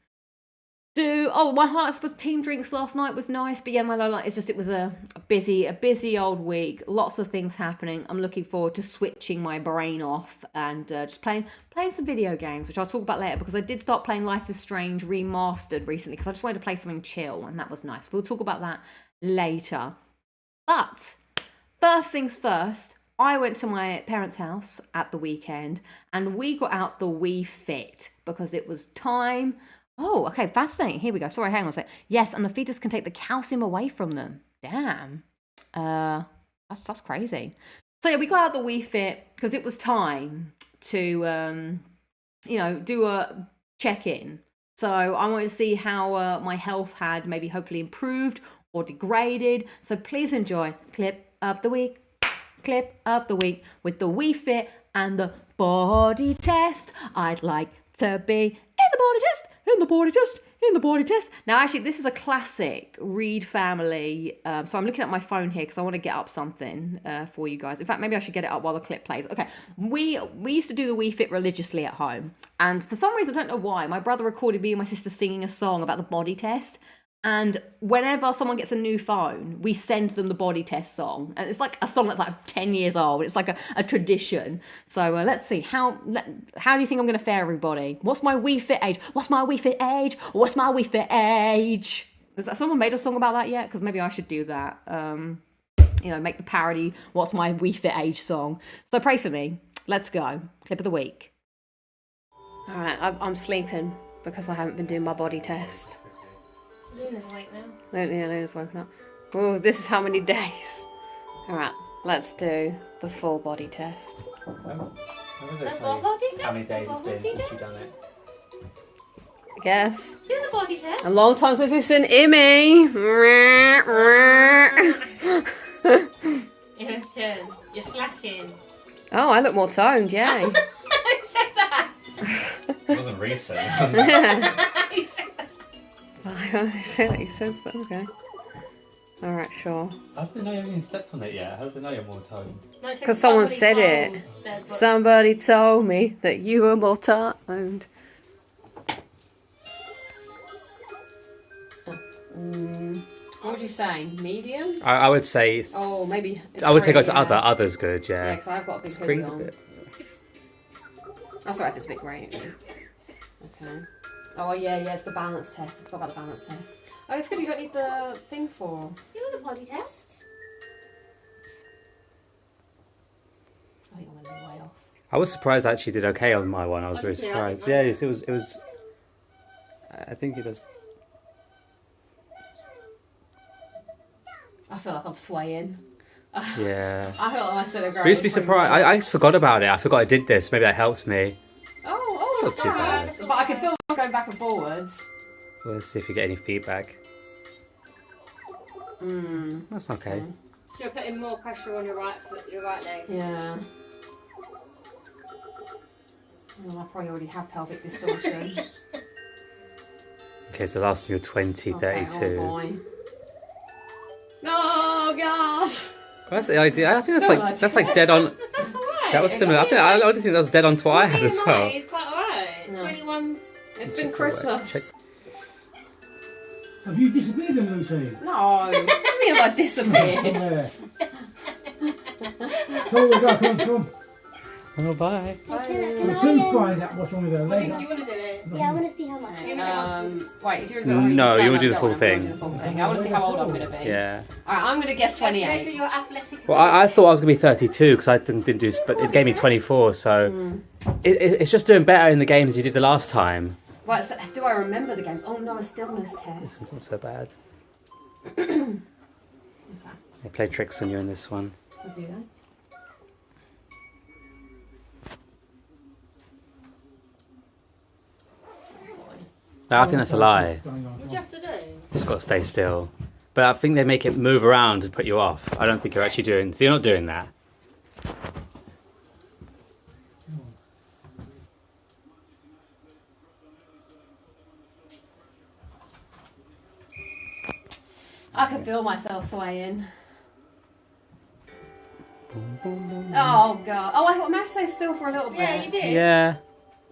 My highlights was team drinks last night was nice, but yeah, my low light is just it was a busy old week. Lots of things happening. I'm looking forward to switching my brain off and just playing some video games, which I'll talk about later because I did start playing Life is Strange Remastered recently because I just wanted to play something chill and that was nice. We'll talk about that later. But first things first, I went to my parents' house at the weekend and we got out the WiiFit because it was time. Oh, okay, fascinating. Here we go. Sorry, hang on a sec. Yes, and the fetus can take the calcium away from them. Damn. That's crazy. So yeah, we got out the WiiFit because it was time to, do a check-in. So I wanted to see how my health had maybe hopefully improved or degraded. So please enjoy clip of the week with the WiiFit and the body test. I'd like to be in the body test. Now, actually, this is a classic Reed family. So I'm looking at my phone here because I want to get up something for you guys. In fact, maybe I should get it up while the clip plays. Okay, we used to do the WiiFit religiously at home. And for some reason, I don't know why, my brother recorded me and my sister singing a song about the body test. And whenever someone gets a new phone, we send them the body test song. And it's like a song that's like 10 years old. It's like a tradition. So let's see. How do you think I'm going to fare, everybody? What's my WiiFit age? Has someone made a song about that yet? Because maybe I should do that. Make the parody, what's my WiiFit age song. So pray for me. Let's go. Clip of the week. All right, I'm sleeping because I haven't been doing my body test. Luna's awake now. Luna's woken up. Oh, this is how many days. Alright, let's do the full body test. How many days it's been since you've done it? I guess. Do the body test. A long time since we've seen Immy. Imogen, you're slacking. Oh, I look more toned, yay. Who said that? It wasn't recent. Who said that? He says that, okay. Alright, sure. How does it know you haven't even stepped on it yet? How does it know you're more toned? Because someone said it. Somebody told me that you were more toned. What would you say? Medium? I would say. Oh, maybe. I would say go to others good, yeah. Yeah, because I've got a big Screen's hoodie a on. bit. Oh, sorry if it's a bit grey. Okay. Oh, yeah, it's the balance test. I forgot about the balance test. Oh, it's good you don't need the thing for. Do the body test. I think I'm going to be way off. I was surprised I actually did okay on my one. I was really did you? I surprised. didn't know. Yeah, it was. I think it does. I feel like I'm swaying. Yeah. I feel like I said a great. I used to be surprised. I just forgot about it. I forgot I did this. Maybe that helps me. Oh, It's not too bad. nice. But I can feel going back and forwards. Well, let's see if you get any feedback. That's okay. So you're putting more pressure on your right foot, your right leg. Yeah. Well, I probably already have pelvic distortion. Okay, so last time you're 20, Okay, 32. oh boy. Oh god. That's the idea. I think that's like dead on. That's alright. That was similar. I don't think that was dead on to what I had as well. It's quite alright. No. 21. It's been Christmas. Have you disappeared in Lucy? No. What do you mean have I disappeared? Yeah. Come on, come. Oh, bye. We'll soon find out what's wrong with her Do leg. you want to do it? Yeah, I want to see how much. Wait, if you're No, you will do the full don't thing. do the full thing. I want to see how old I'm going to be. Yeah. Alright, I'm going to guess Let's go 28. through your athletic. Well, I thought I was going to be 32 because I didn't do, but it gave me 24. So it's just doing better in the games you did the last time. Right, so do I remember the games? Oh no, a stillness This test. one's not so bad. They play tricks on you in this one. What do they? No, I think that's a lie. What do you have to do? Just got to stay still. But I think they make it move around and put you off. I don't think you're actually doing. So you're not doing that. I can feel myself swaying. Oh god. Oh, I managed to stay still for a little bit. Yeah, you did. Yeah.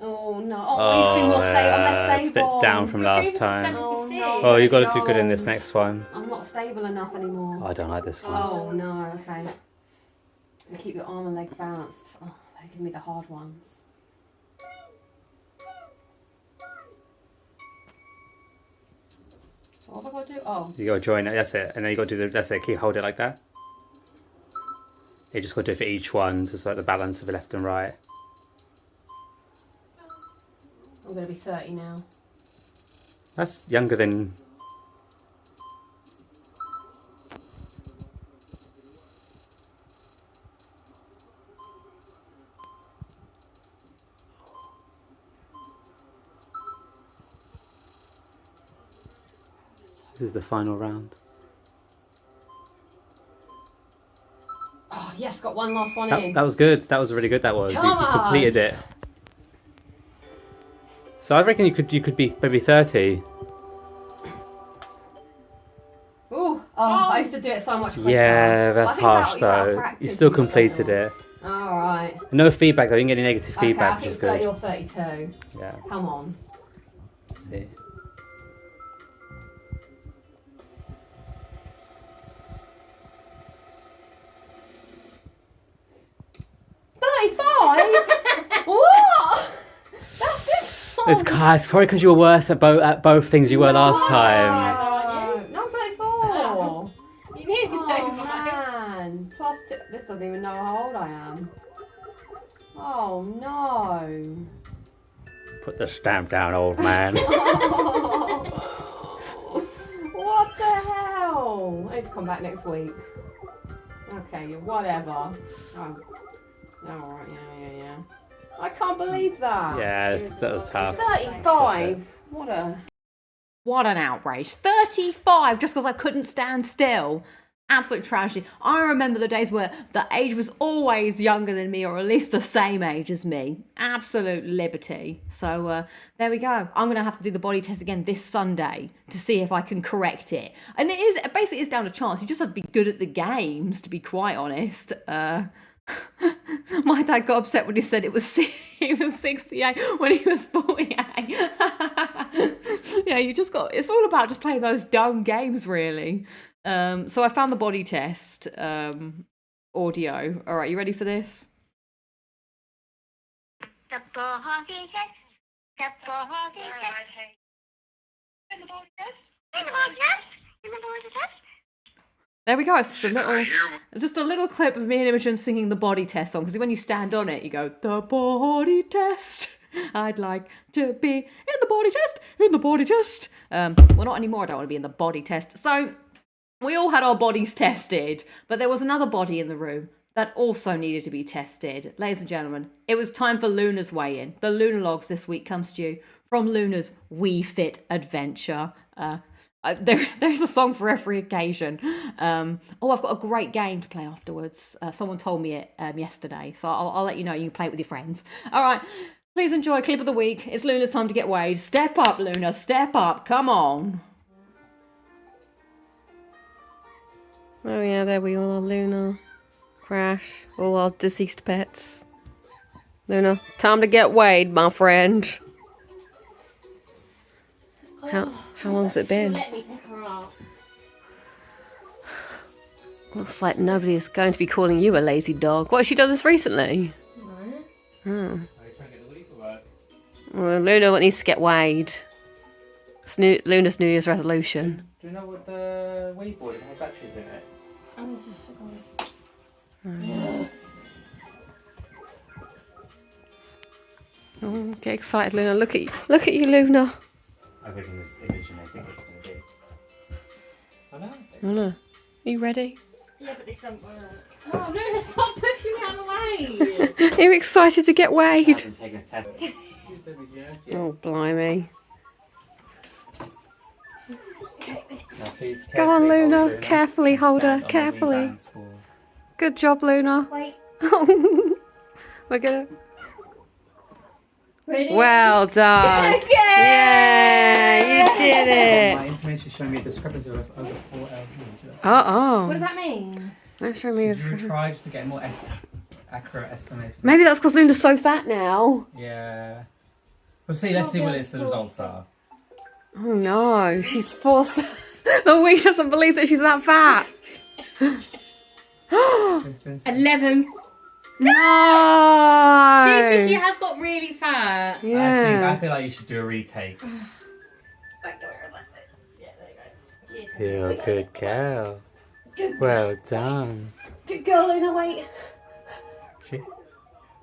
Oh no. Oh, this thing will stay. I'm less it's a stable. bit down from Your last previous was time. 76. Oh, you've got to do good in this next one. I'm not stable enough anymore. Oh, I don't like this one. Oh no, okay. And keep your arm and leg balanced. Oh, they give me the hard ones. What have I got to do? Oh. You got to join it. That's it. And then you got to do the. That's it. Keep hold it like that. You just got to do it for each one, just like the balance of the left and right. I'm going to be 30 now. That's younger than. This is the final round. Oh, yes, got one last one That, in. that was good. That was really good. That was. Come You on. completed it. So I reckon you could be maybe 30. Ooh, I used to do it so much quicker. Yeah, I that's think harsh it's out though. practice You still and completed whatever. it. Alright. No feedback though. You didn't get any negative Okay, feedback, I which think is 30 good. or 32. Yeah. Come on. Let's see. What? That's difficult. It's probably because you were worse at both things you were last time. No, 34. You need to Oh man. Plus two. This doesn't even know how old I am. Oh no. Put the stamp down, old man. What the hell? I need to come back next week. Okay, whatever. Oh, alright, yeah. I can't believe that. Yeah, that was tough. 35. What an outrage. 35 just because I couldn't stand still. Absolute tragedy. I remember the days where the age was always younger than me, or at least the same age as me. Absolute liberty. So there we go. I'm gonna have to do the body test again this Sunday to see if I can correct it. And it basically is down to chance. You just have to be good at the games, to be quite honest. My dad got upset when he said he was 68 when he was 48. Yeah, it's all about just playing those dumb games, really. So I found the body test audio. All right, you ready for this? The body test. The body test. In the body test. In the body test. In the body test. There we go. It's just a little clip of me and Imogen singing the body test song. Because when you stand on it, you go, the body test. I'd like to be in the body test. In the body test. Well, not anymore. I don't want to be in the body test. So we all had our bodies tested, but there was another body in the room that also needed to be tested. Ladies and gentlemen, it was time for Luna's weigh-in. The Luna Logs this week comes to you from Luna's WiiFit adventure. There's a song for every occasion. I've got a great game to play afterwards. Someone told me it yesterday, so I'll let you know. You can play it with your friends. All right, please enjoy Clip of the Week. It's Luna's time to get weighed. Step up, Luna. Step up. Come on. Oh yeah, there we all are. Luna, Crash, all our deceased pets. Luna, time to get weighed, my friend. How long's it been? Let me pick her up. Looks like nobody is going to be calling you a lazy dog. What, has she done this recently? No. Are you trying to get the Wii to work? Well, Luna needs to get weighed. It's Luna's New Year's resolution. Do you know what the Wii board has batteries in it? Oh, get excited, Luna. Look at you, Luna. I'm getting this image and I think it's going to be. I know. Luna, are you ready? Yeah, but this don't work. Oh, no, stop pushing me out of the way. Are you excited to get weighed? Hasn't taken a test. Oh, blimey. Now please Go on, carefully Luna. hold Luna. Carefully hold her. Stand on the Wii Carefully. balance board. Good job, Luna. Wait. We're gonna. Ready? Well done. Okay. Yeah, you did it. My information showing me a discrepancy of over 4 L. What Oh. does that mean? Don't show me. Did you try just to get a more accurate estimation? Maybe that's because Luna's so fat now. Yeah. We'll see. Let's see what the results are. Oh no, she's forced. The Wii doesn't believe that she's that fat. It's been 11. No. She says she has got really fat. I Yeah. feel like you should do a retake. Wait, where is that? Yeah, there you go. You're a good girl. Well done. Good girl, Luna. Wait. She...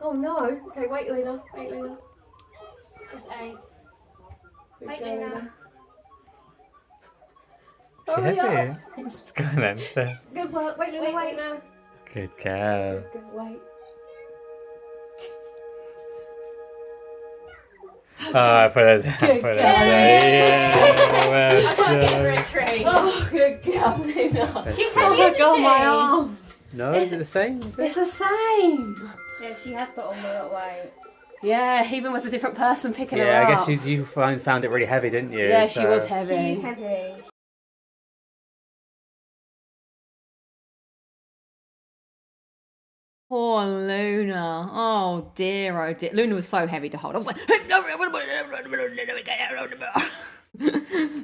Oh no. Okay, wait, Luna. Wait, Luna. It's 8. Good Wait, girl, Luna. Hurry up. What's going on there? Good work. Wait, Luna. Wait, Luna. Good girl. Good. Wait. Oh, I put it there. girl. Yeah, well I can't get her done. a treat. Oh, good girl, Luna. That's She's so- heavy, Oh, isn't God, she? my arms. No, is it the same? Is It's it? the same. Yeah, she has put on the weight. Yeah, even was a different person picking her Yeah, I up. guess you found it really heavy, didn't you? Yeah, she So- was heavy. She's heavy. Poor Luna. Oh dear, oh dear. Luna was so heavy to hold. I was like,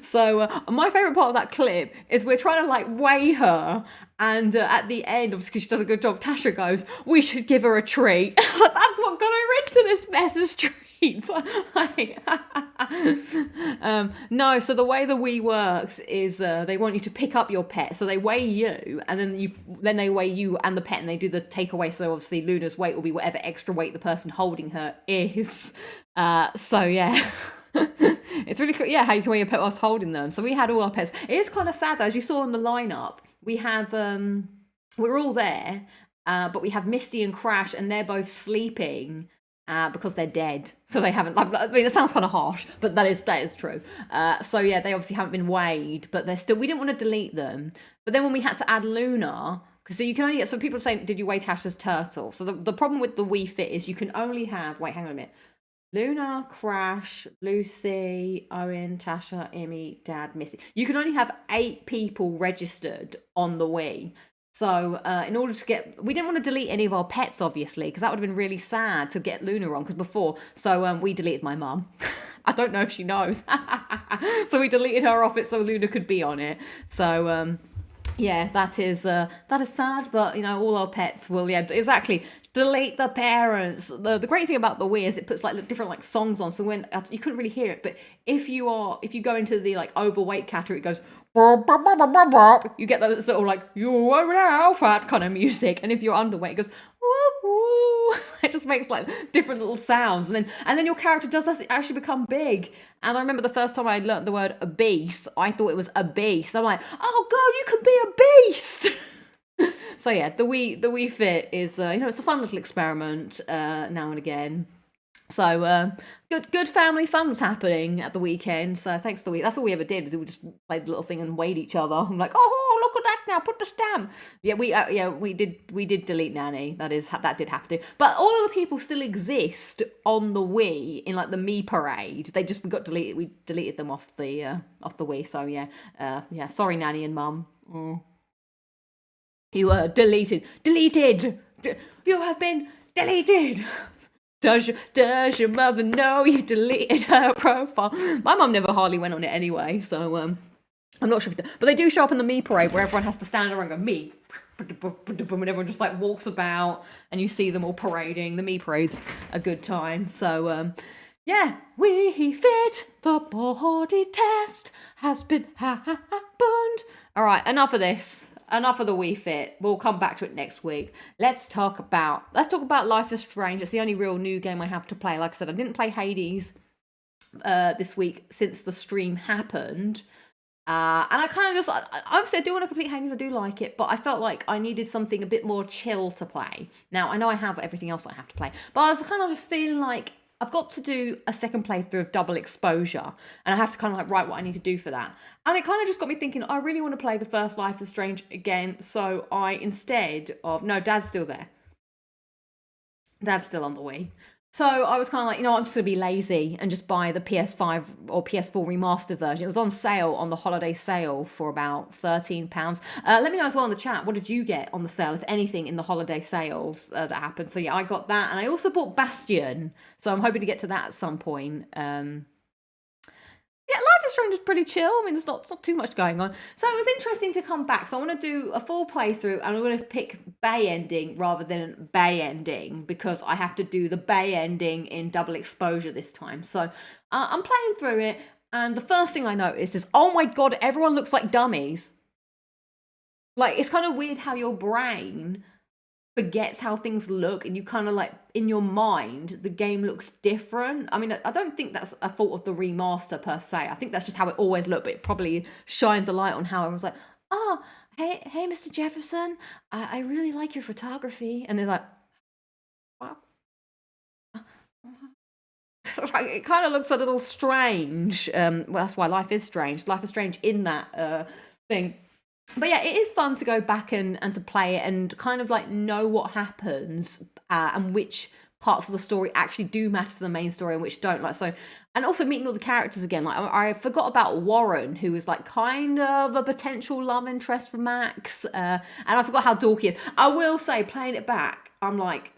so my favourite part of that clip is we're trying to like weigh her, and at the end, obviously because she does a good job, Tasha goes, "We should give her a treat." I was like, that's what got her into this mess is treats. Like, no, so the way the Wii works is they want you to pick up your pet, so they weigh you, and then they weigh you and the pet, and they do the takeaway. So obviously Luna's weight will be whatever extra weight the person holding her is. So yeah. It's really cool, yeah, how you can weigh your pet whilst holding them. So we had all our pets. It is kind of sad though, as you saw in the lineup, we have we're all there, but we have Misty and Crash, and they're both sleeping because they're dead. So they haven't, I mean, it sounds kind of harsh, but that is true. So yeah, they obviously haven't been weighed, but they're still, we didn't want to delete them. But then when we had to add Luna, because so you can only get, so people are saying, did you weigh Tasha's turtle? So the problem with the WiiFit is you can only have, wait, hang on a minute. Luna, Crash, Lucy, Owen, Tasha, Emmy, Dad, Missy. You can only have 8 people registered on the Wii. So in order to get, we didn't want to delete any of our pets, obviously, because that would have been really sad to get Luna on. Because before, so we deleted my mum. I don't know if she knows. So we deleted her off it so Luna could be on it. So yeah, that is sad. But you know, all our pets will, yeah, exactly. Delete the parents. The great thing about the Wii is it puts like different like songs on, so when you couldn't really hear it, but if you go into the like overweight category, it goes bop, bop, bop, bop, bop, bop. You get that sort of like you are now fat kind of music, and if you're underweight, it goes whoop, whoop. It just makes like different little sounds, and then your character does actually become big. And I remember the first time I learnt the word obese, I thought it was a beast. I'm like, oh god, you can be a beast. So yeah, the WiiFit is it's a fun little experiment now and again. So good family fun was happening at the weekend. So thanks to the Wii, that's all we ever did, was we just played the little thing and weighed each other. I'm like, oh look at that now, put the stamp. Yeah, we did delete Nanny. That did happen to. But all of the people still exist on the Wii in like the Me Parade. We got deleted. We deleted them off the Wii. So yeah, sorry Nanny and Mum. You are deleted. You have been deleted. Does your mother know you deleted her profile? My mum never hardly went on it anyway, so I'm not sure if but they do show up in the Me Parade where everyone has to stand around and go me, and everyone just like walks about, and you see them all parading. The Mii parade's a good time. So yeah, WiiFit, the body test has been happened. All right, enough of this. Enough of the WiiFit. We'll come back to it next week. Let's talk about Life is Strange. It's the only real new game I have to play. Like I said, I didn't play Hades this week since the stream happened. And I kind of just, obviously I do want to complete Hades, I do like it, but I felt like I needed something a bit more chill to play. Now, I know I have everything else I have to play, but I was kind of just feeling like I've got to do a second playthrough of Double Exposure, and I have to kind of like write what I need to do for that. And it kind of just got me thinking, I really want to play the first Life is Strange again, so I, instead of, no, Dad's still there. Dad's still on the Wii. So I was kind of like, you know, I'm just going to be lazy and just buy the PS5 or PS4 remastered version. It was on sale on the holiday sale for about £13. Let me know as well in the chat, what did you get on the sale, if anything, in the holiday sales that happened? So yeah, I got that. And I also bought Bastion. So I'm hoping to get to that at some point. Yeah, Life is Strange is pretty chill. I mean, there's not too much going on. So it was interesting to come back. So I want to do a full playthrough, and I'm going to pick Bay ending rather than Bay ending, because I have to do the Bay ending in Double Exposure this time. So I'm playing through it, and the first thing I noticed is, oh my god, everyone looks like dummies. Like, it's kind of weird how your brain forgets how things look, and you kind of like, in your mind, the game looked different. I mean, I don't think that's a fault of the remaster per se. I think that's just how it always looked, but it probably shines a light on how everyone's like, oh, hey, Mr. Jefferson, I really like your photography. And they're like, wow. It kind of looks a little strange. Well, that's why Life is Strange. Life is Strange in that thing. But yeah, it is fun to go back and to play it and kind of like know what happens and which parts of the story actually do matter to the main story and which don't. Like, so, and also meeting all the characters again. Like, I forgot about Warren, who was like kind of a potential love interest for Max, and I forgot how dorky he is. I will say, playing it back, I'm like,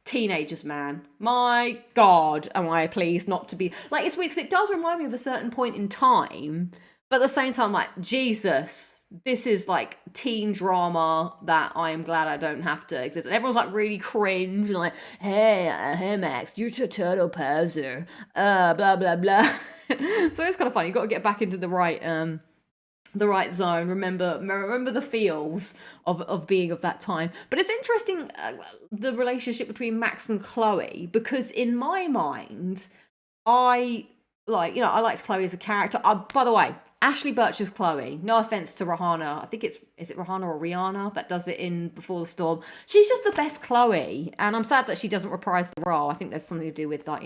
teenagers, man, my god, am I pleased not to be like, it's weird because it does remind me of a certain point in time, but at the same time, like, Jesus, this is like teen drama that I am glad I don't have to exist. And everyone's like really cringe and like, hey Max, you're a turtle poser, blah blah blah. So it's kind of fun. You got to get back into the right zone. Remember the feels of being of that time. But it's interesting, the relationship between Max and Chloe, because in my mind, I liked Chloe as a character. By the way, Ashley Birch's Chloe. No offense to Rihanna. I think is it Rihanna or Rihanna that does it in Before the Storm. She's just the best Chloe, and I'm sad that she doesn't reprise the role. I think there's something to do with that,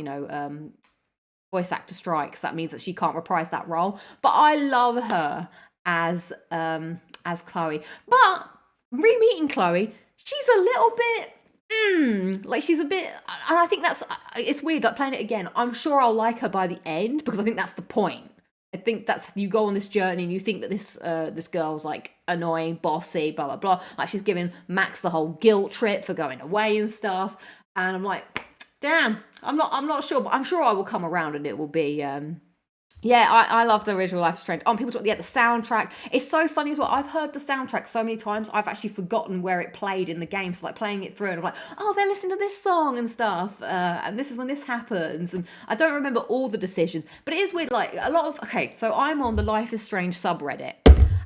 voice actor strikes. That means that she can't reprise that role. But I love her as Chloe. But re-meeting Chloe, she's a little bit like, she's a bit, and I think it's weird, like, playing it again. I'm sure I'll like her by the end, because I think that's the point. I think that's, you go on this journey and you think that this girl's like annoying, bossy, blah blah blah. Like, she's giving Max the whole guilt trip for going away and stuff. And I'm like, damn, I'm not sure, but I'm sure I will come around and it will be yeah, I love the original Life is Strange. People talk, the soundtrack. It's so funny as well. I've heard the soundtrack so many times, I've actually forgotten where it played in the game. So, like, playing it through, and I'm like, oh, they're listening to this song and stuff. And this is when this happens. And I don't remember all the decisions. But it is weird, like, a lot of... Okay, so I'm on the Life is Strange subreddit.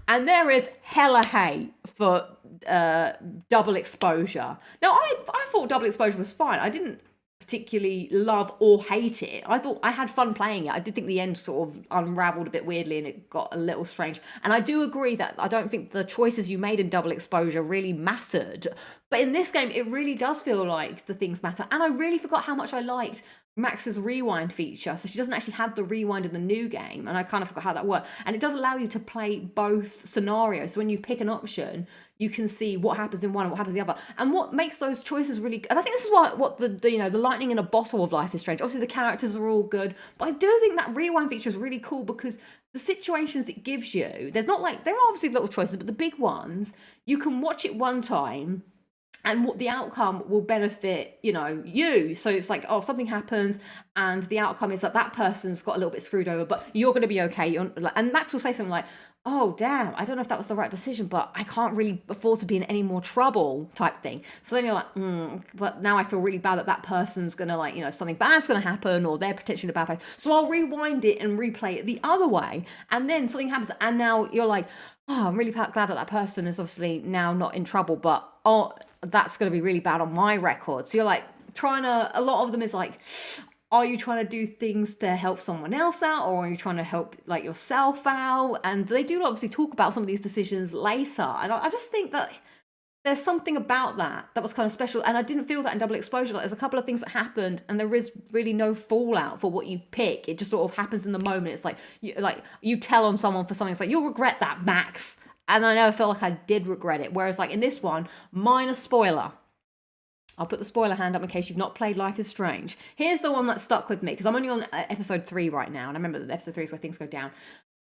And there is hella hate for Double Exposure. Now, I thought Double Exposure was fine. I didn't particularly love or hate it. I thought I had fun playing it. I did think the end sort of unraveled a bit weirdly and it got a little strange. And I do agree that I don't think the choices you made in Double Exposure really mattered. But in this game, it really does feel like the things matter. And I really forgot how much I liked Max's rewind feature. So she doesn't actually have the rewind in the new game, and I kind of forgot how that worked. And it does allow you to play both scenarios. So when you pick an option, you can see what happens in one and what happens in the other. And what makes those choices really... And I think this is what the lightning in a bottle of Life is Strange. Obviously, the characters are all good, but I do think that rewind feature is really cool, because the situations it gives you, there are obviously little choices, but the big ones, you can watch it one time, and what the outcome will benefit, you. So it's like, oh, something happens, and the outcome is that person's got a little bit screwed over, but you're going to be okay. And Max will say something like, oh damn, I don't know if that was the right decision, but I can't really afford to be in any more trouble type thing. So then you're like, but now I feel really bad that that person's gonna like, you know, something bad's gonna happen or they're potentially in a bad place. So I'll rewind it and replay it the other way. And then something happens and now you're like, oh, I'm really glad that that person is obviously now not in trouble, but oh, that's gonna be really bad on my record. So you're like trying to, a lot of them is like, are you trying to do things to help someone else out or are you trying to help like yourself out? And they do obviously talk about some of these decisions later. And I just think that there's something about that was kind of special. And I didn't feel that in Double Exposure. Like, there's a couple of things that happened and there is really no fallout for what you pick. It just sort of happens in the moment. It's like you tell on someone for something. It's like, you'll regret that, Max. And I never felt like I did regret it. Whereas like in this one, minor spoiler. I'll put the spoiler hand up in case you've not played Life is Strange. Here's the one that stuck with me, because I'm only on episode 3 right now, and I remember that episode 3 is where things go down.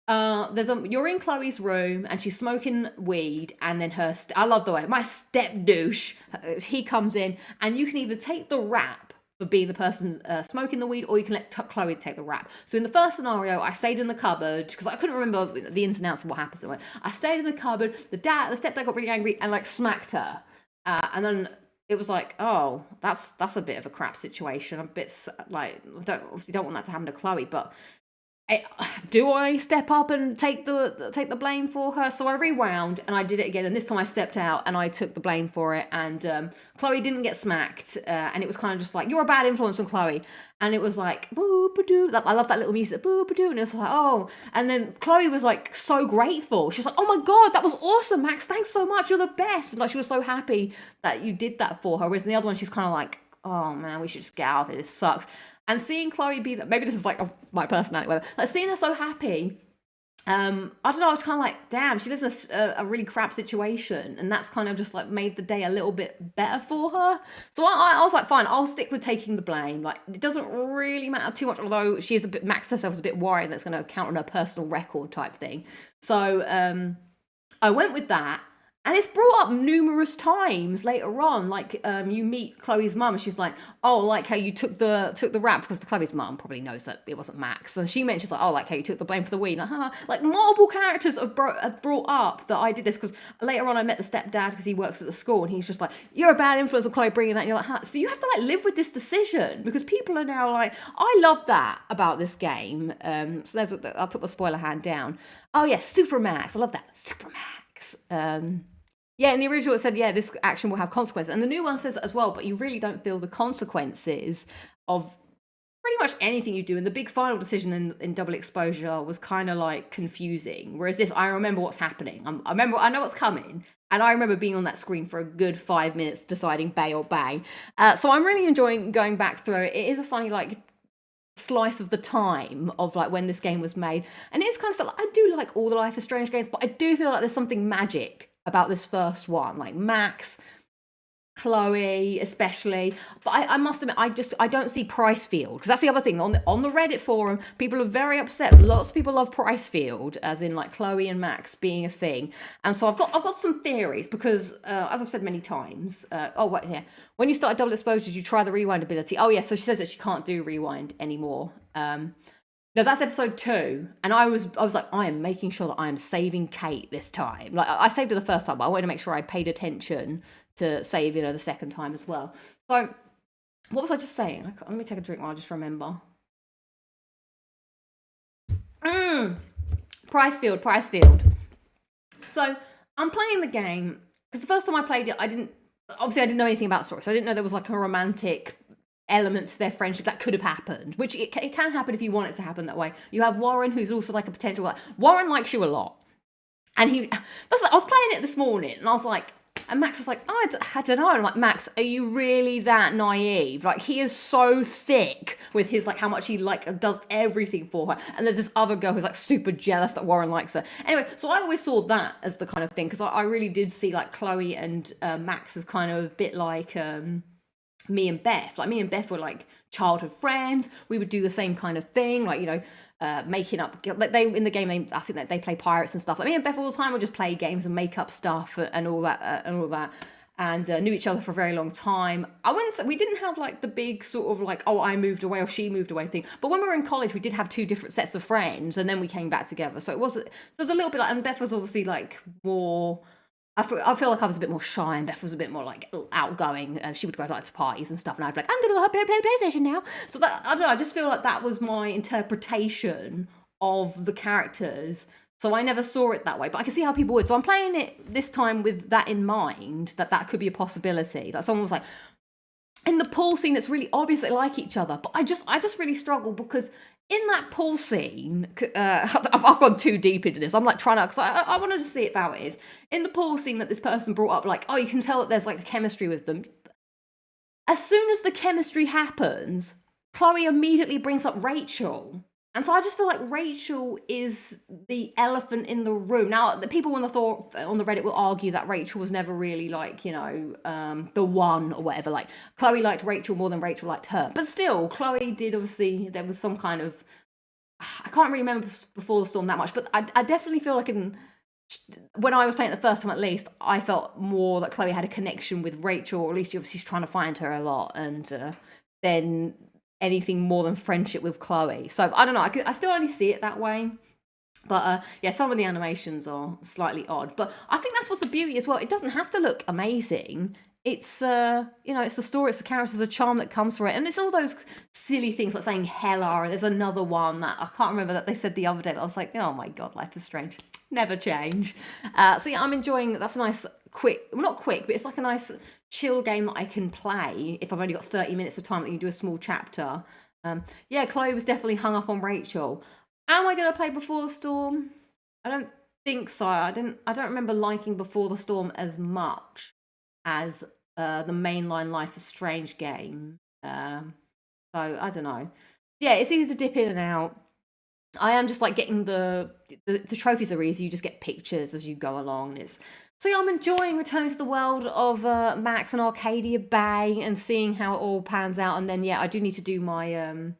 You're in Chloe's room, and she's smoking weed, and then I love the way, my step douche, he comes in, and you can either take the rap for being the person smoking the weed, or you can let Chloe take the rap. So in the first scenario, I stayed in the cupboard, because I couldn't remember the ins and outs of what happens. I stayed in the cupboard, the stepdad got really angry, and like smacked her. And then it was like, oh, that's a bit of a crap situation. I'm a bit like, obviously don't want that to happen to Chloe, but do I step up and take the blame for her? So I rewound and I did it again, and this time I stepped out and I took the blame for it. And Chloe didn't get smacked, and it was kind of just like, you're a bad influence on Chloe. And it was like, boo ba doo. I love that little music, boo ba doo. And it was like, oh. And then Chloe was like so grateful. She was like, oh my god, that was awesome, Max. Thanks so much. You're the best. And like she was so happy that you did that for her. Whereas in the other one, she's kind of like, oh man, we should just get out of it. This sucks. And seeing Chloe be that, maybe this is like my personality, whatever. Like seeing her so happy, I don't know, I was kind of like, damn, she lives in a really crap situation. And that's kind of just like made the day a little bit better for her. So I was like, fine, I'll stick with taking the blame. Like, it doesn't really matter too much, although she is Max herself is a bit worried that's going to count on her personal record type thing. So I went with that. And it's brought up numerous times later on. Like, you meet Chloe's mum, and she's like, "Oh, like how you took the rap," because Chloe's mum probably knows that it wasn't Max. And she mentions like, "Oh, like how you took the blame for the weed." Like multiple characters have brought up that I did this, because later on I met the stepdad because he works at the school, and he's just like, "You're a bad influence on Chloe bringing that." And you're like, huh? So you have to like live with this decision, because people are now like, I love that about this game. So I'll put the spoiler hand down. Oh yeah, Super Max. I love that, Super Max. Yeah, in the original it said, yeah, this action will have consequences. And the new one says that as well, but you really don't feel the consequences of pretty much anything you do. And the big final decision in Double Exposure was kind of like confusing. Whereas this, I remember what's happening. I know what's coming. And I remember being on that screen for a good 5 minutes deciding bay or bang. So I'm really enjoying going back through it. It is a funny like slice of the time of like when this game was made. And it's kind of stuff, I do like all the Life is Strange games, but I do feel like there's something magic about this first one, like Max, Chloe especially. But I must admit, I don't see Pricefield, because that's the other thing on the Reddit forum. People are very upset. Lots of people love Pricefield, as in like Chloe and Max being a thing. And so I've got some theories, because as I've said many times, when you start Double Exposure, you try the rewind ability. Oh yeah, so she says that she can't do rewind anymore. No, that's episode 2, and I was like, I am making sure that I am saving Kate this time. Like, I saved her the first time, but I wanted to make sure I paid attention to saving her the second time as well. So, what was I just saying? Let me take a drink while I just remember. Pricefield. So, I'm playing the game, because the first time I played it, I didn't know anything about the story, so I didn't know there was like a romantic element to their friendship that could have happened, which it can happen if you want it to happen that way. You have Warren, who's also like a potential, like, Warren likes you a lot, and I was playing it this morning, and I was like, and Max was like, oh, I don't know. And I'm like, Max, are you really that naive? Like, he is so thick with his, like, how much he, like, does everything for her. And there's this other girl who's, like, super jealous that Warren likes her. Anyway, so I always saw that as the kind of thing, because I really did see, like, Chloe and Max as kind of a bit like me and Beth. Like, me and Beth were, like, childhood friends. We would do the same kind of thing, like, you know, making up, like, they in the game, I think that they play pirates and stuff. Like, me and Beth all the time would just play games and make up stuff and all that. and knew each other for a very long time. I wouldn't say we didn't have like the big sort of like, oh, I moved away or she moved away thing. But when we were in college, we did have two different sets of friends, and then we came back together. So it was a little bit like, and Beth was obviously like more. I feel like I was a bit more shy, and Beth was a bit more like outgoing, and she would go like to parties and stuff, and I'd be like, I'm gonna go play PlayStation now. So that, I don't know, I just feel like that was my interpretation of the characters. So I never saw it that way, but I can see how people would. So I'm playing it this time with that in mind, that could be a possibility. Like someone was like, in the pool scene, it's really obvious they like each other, but I just really struggle because in that pool scene, I've gone too deep into this. I'm like trying to, because I wanted to see it for how it is. In the pool scene that this person brought up, like, oh, you can tell that there's like a chemistry with them. As soon as the chemistry happens, Chloe immediately brings up Rachel. And so I just feel like Rachel is the elephant in the room. Now, the people on the Reddit will argue that Rachel was never really like, you know, the one or whatever. Like, Chloe liked Rachel more than Rachel liked her. But still, Chloe did obviously, there was some kind of, I can't really remember Before the Storm that much, but I definitely feel like when I was playing it the first time at least, I felt more that Chloe had a connection with Rachel, or at least obviously she's trying to find her a lot. And then anything more than friendship with Chloe. So I don't know, I still only see it that way. But yeah, some of the animations are slightly odd. But I think that's what's the beauty as well. It doesn't have to look amazing. It's you know, it's the story, it's the characters, the charm that comes from it. And it's all those silly things like saying Hella, and there's another one that I can't remember that they said the other day, but I was like, oh my god, life is strange. Never change. So yeah, I'm enjoying, that's a nice quick, well not quick, but it's like a nice chill game that I can play if I've only got 30 minutes of time that you do a small chapter. Yeah, Chloe was definitely hung up on Rachel. Am I going to play Before the Storm? I don't think so. I don't remember liking Before the Storm as much as the mainline Life is Strange game. So I don't know. Yeah, it's easy to dip in and out. I am just like getting the trophies are easy. You just get pictures as you go along. So yeah, I'm enjoying returning to the world of Max and Arcadia Bay and seeing how it all pans out. And then yeah, I do need to do my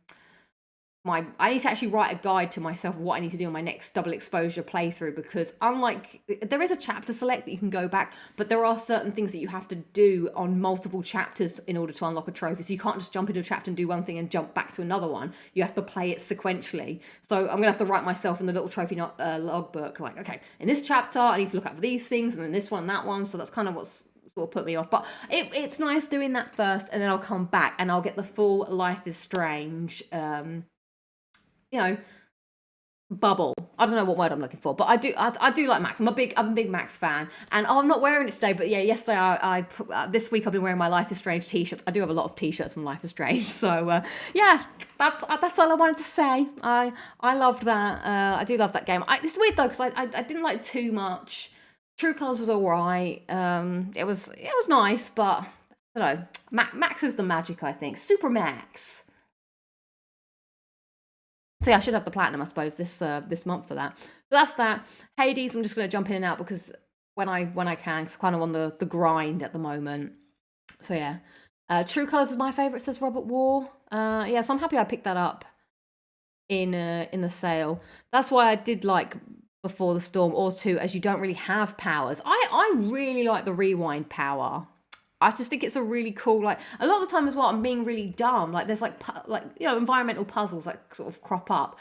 I need to actually write a guide to myself of what I need to do on my next double exposure playthrough, because unlike, there is a chapter select that you can go back, but there are certain things that you have to do on multiple chapters in order to unlock a trophy. So you can't just jump into a chapter and do one thing and jump back to another one. You have to play it sequentially. So I'm gonna have to write myself in the little trophy logbook, like, okay, in this chapter I need to look up for these things, and then this one, that one. So that's kind of what's sort of put me off. But it's nice doing that first, and then I'll come back and I'll get the full Life is Strange you know, bubble. I don't know what word I'm looking for, but I do like Max. I'm a big Max fan, and I'm not wearing it today, but yeah, yesterday I this week I've been wearing my Life is Strange t-shirts. I do have a lot of t-shirts from Life is Strange, so yeah, that's all I wanted to say. I loved that. I do love that game. It's weird though, because I didn't like too much. True Colors was alright. It was nice, but I don't know. Max is the magic, I think. Super Max. So yeah, I should have the platinum, I suppose, this month for that. So that's that. Hades, I'm just going to jump in and out because when I can, because I'm kind of on the grind at the moment. So yeah, True Colors is my favourite, says Robert War. Yeah, so I'm happy I picked that up in the sale. That's why I did like Before the Storm, also as you don't really have powers. I really like the rewind power. I just think it's a really cool, like, a lot of the time as well, I'm being really dumb. Like, there's, like you know, environmental puzzles, like, sort of crop up.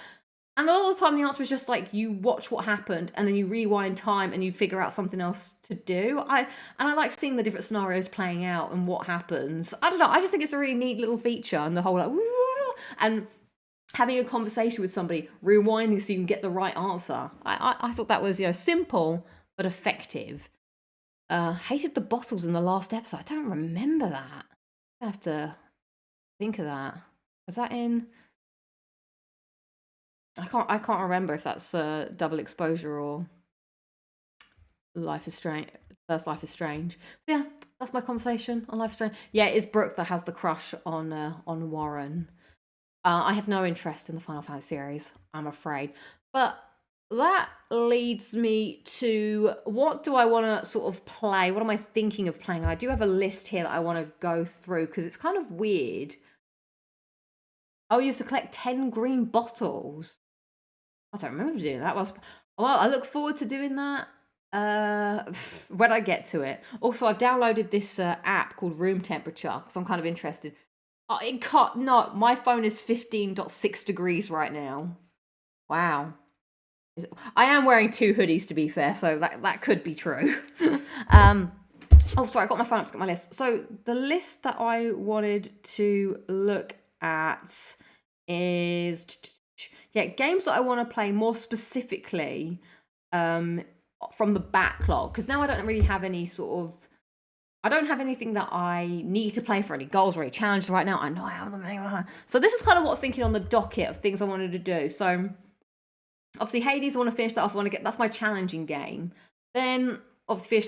And a lot of the time, the answer is just, like, you watch what happened, and then you rewind time, and you figure out something else to do. I like seeing the different scenarios playing out and what happens. I don't know, I just think it's a really neat little feature, and the whole, like, and having a conversation with somebody, rewinding so you can get the right answer. I thought that was, you know, simple, but effective. Hated the bottles in the last episode. I don't remember that. I have to think of that. Was that in? I can't remember if that's double exposure or Life is Strange. First Life is Strange. Yeah, that's my conversation on Life is Strange. Yeah, it is Brooke that has the crush on Warren. I have no interest in the Final Fantasy series, I'm afraid. But that leads me to, what do I want to sort of play? What am I thinking of playing? And I do have a list here that I want to go through because it's kind of weird. Oh, you have to collect 10 green bottles. I don't remember doing that. Well, I look forward to doing that. when I get to it. Also, I've downloaded this app called Room Temperature because I'm kind of interested. It can't, no, my phone is 15.6 degrees right now. Wow. I am wearing 2 hoodies, to be fair, so that could be true. Oh, sorry, I got my phone up to get my list. So the list that I wanted to look at is, yeah, games that I want to play more specifically from the backlog. Because now I don't really have any sort of, I don't have anything that I need to play for any goals or any challenges right now. I know I have them anyway. So this is kind of what I'm thinking on the docket of things I wanted to do. So obviously Hades, I want to finish that off. I want to get, that's my challenging game. Then obviously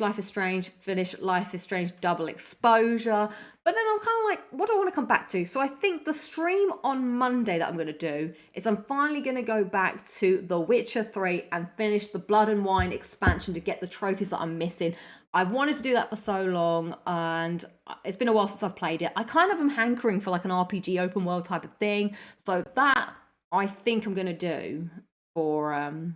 finish Life is Strange Double Exposure. But then I'm kind of like, what do I want to come back to? So I think the stream on Monday that I'm going to do is I'm finally going to go back to The Witcher 3 and finish the Blood and Wine expansion to get the trophies that I'm missing. I've wanted to do that for so long, and it's been a while since I've played it. I kind of am hankering for like an RPG open world type of thing. So that I think I'm going to do for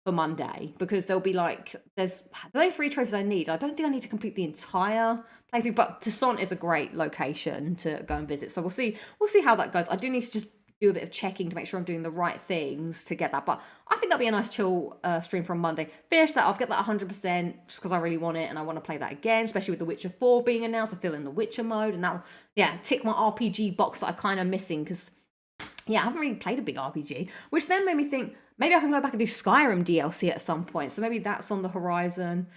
Monday, because there'll be like, there's only 3 trophies I need. I don't think I need to complete the entire playthrough, but Toussaint is a great location to go and visit. So we'll see how that goes. I do need to just do a bit of checking to make sure I'm doing the right things to get that. But I think that'll be a nice chill stream from Monday. Finish that off, get that 100% just because I really want it and I want to play that again, especially with The Witcher 4 being announced. I feel in the Witcher mode, and that'll, yeah, tick my RPG box that I'm kind of missing, because yeah, I haven't really played a big RPG, which then made me think maybe I can go back and do Skyrim DLC at some point. So maybe that's on the horizon.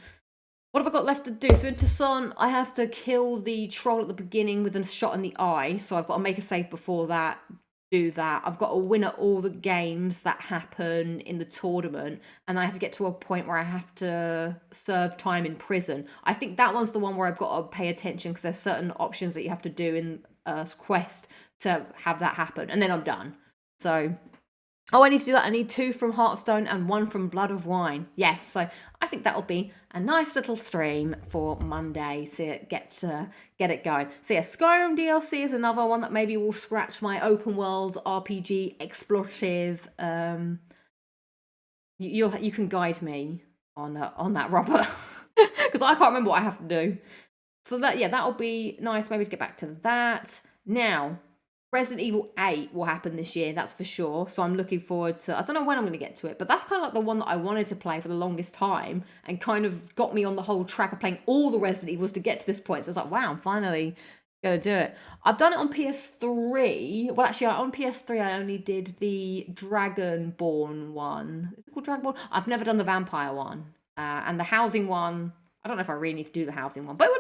What have I got left to do? So in Toussaint, I have to kill the troll at the beginning with a shot in the eye. So I've got to make a save before that, do that. I've got to win at all the games that happen in the tournament. And I have to get to a point where I have to serve time in prison. I think that one's the one where I've got to pay attention, because there's certain options that you have to do in quest to have that happen. And then I'm done. So, oh, I need to do that. I need 2 from Hearthstone and 1 from Blood of Wine. Yes, so I think that'll be a nice little stream for Monday to get it going. So yeah, Skyrim DLC is another one that maybe will scratch my open world RPG explorative. You can guide me on that, Robert, because I can't remember what I have to do. So that'll be nice. Maybe to get back to that. Now, Resident Evil 8 will happen this year, that's for sure. So I'm looking forward to, I don't know when I'm going to get to it, but that's kind of like the one that I wanted to play for the longest time and kind of got me on the whole track of playing all the Resident Evils to get to this point. So it's like, wow, I'm finally going to do it. I've done it on PS3. Well, actually, on PS3, I only did the Dragonborn one. Is it called Dragonborn? I've never done the vampire one. And the housing one, I don't know if I really need to do the housing one, but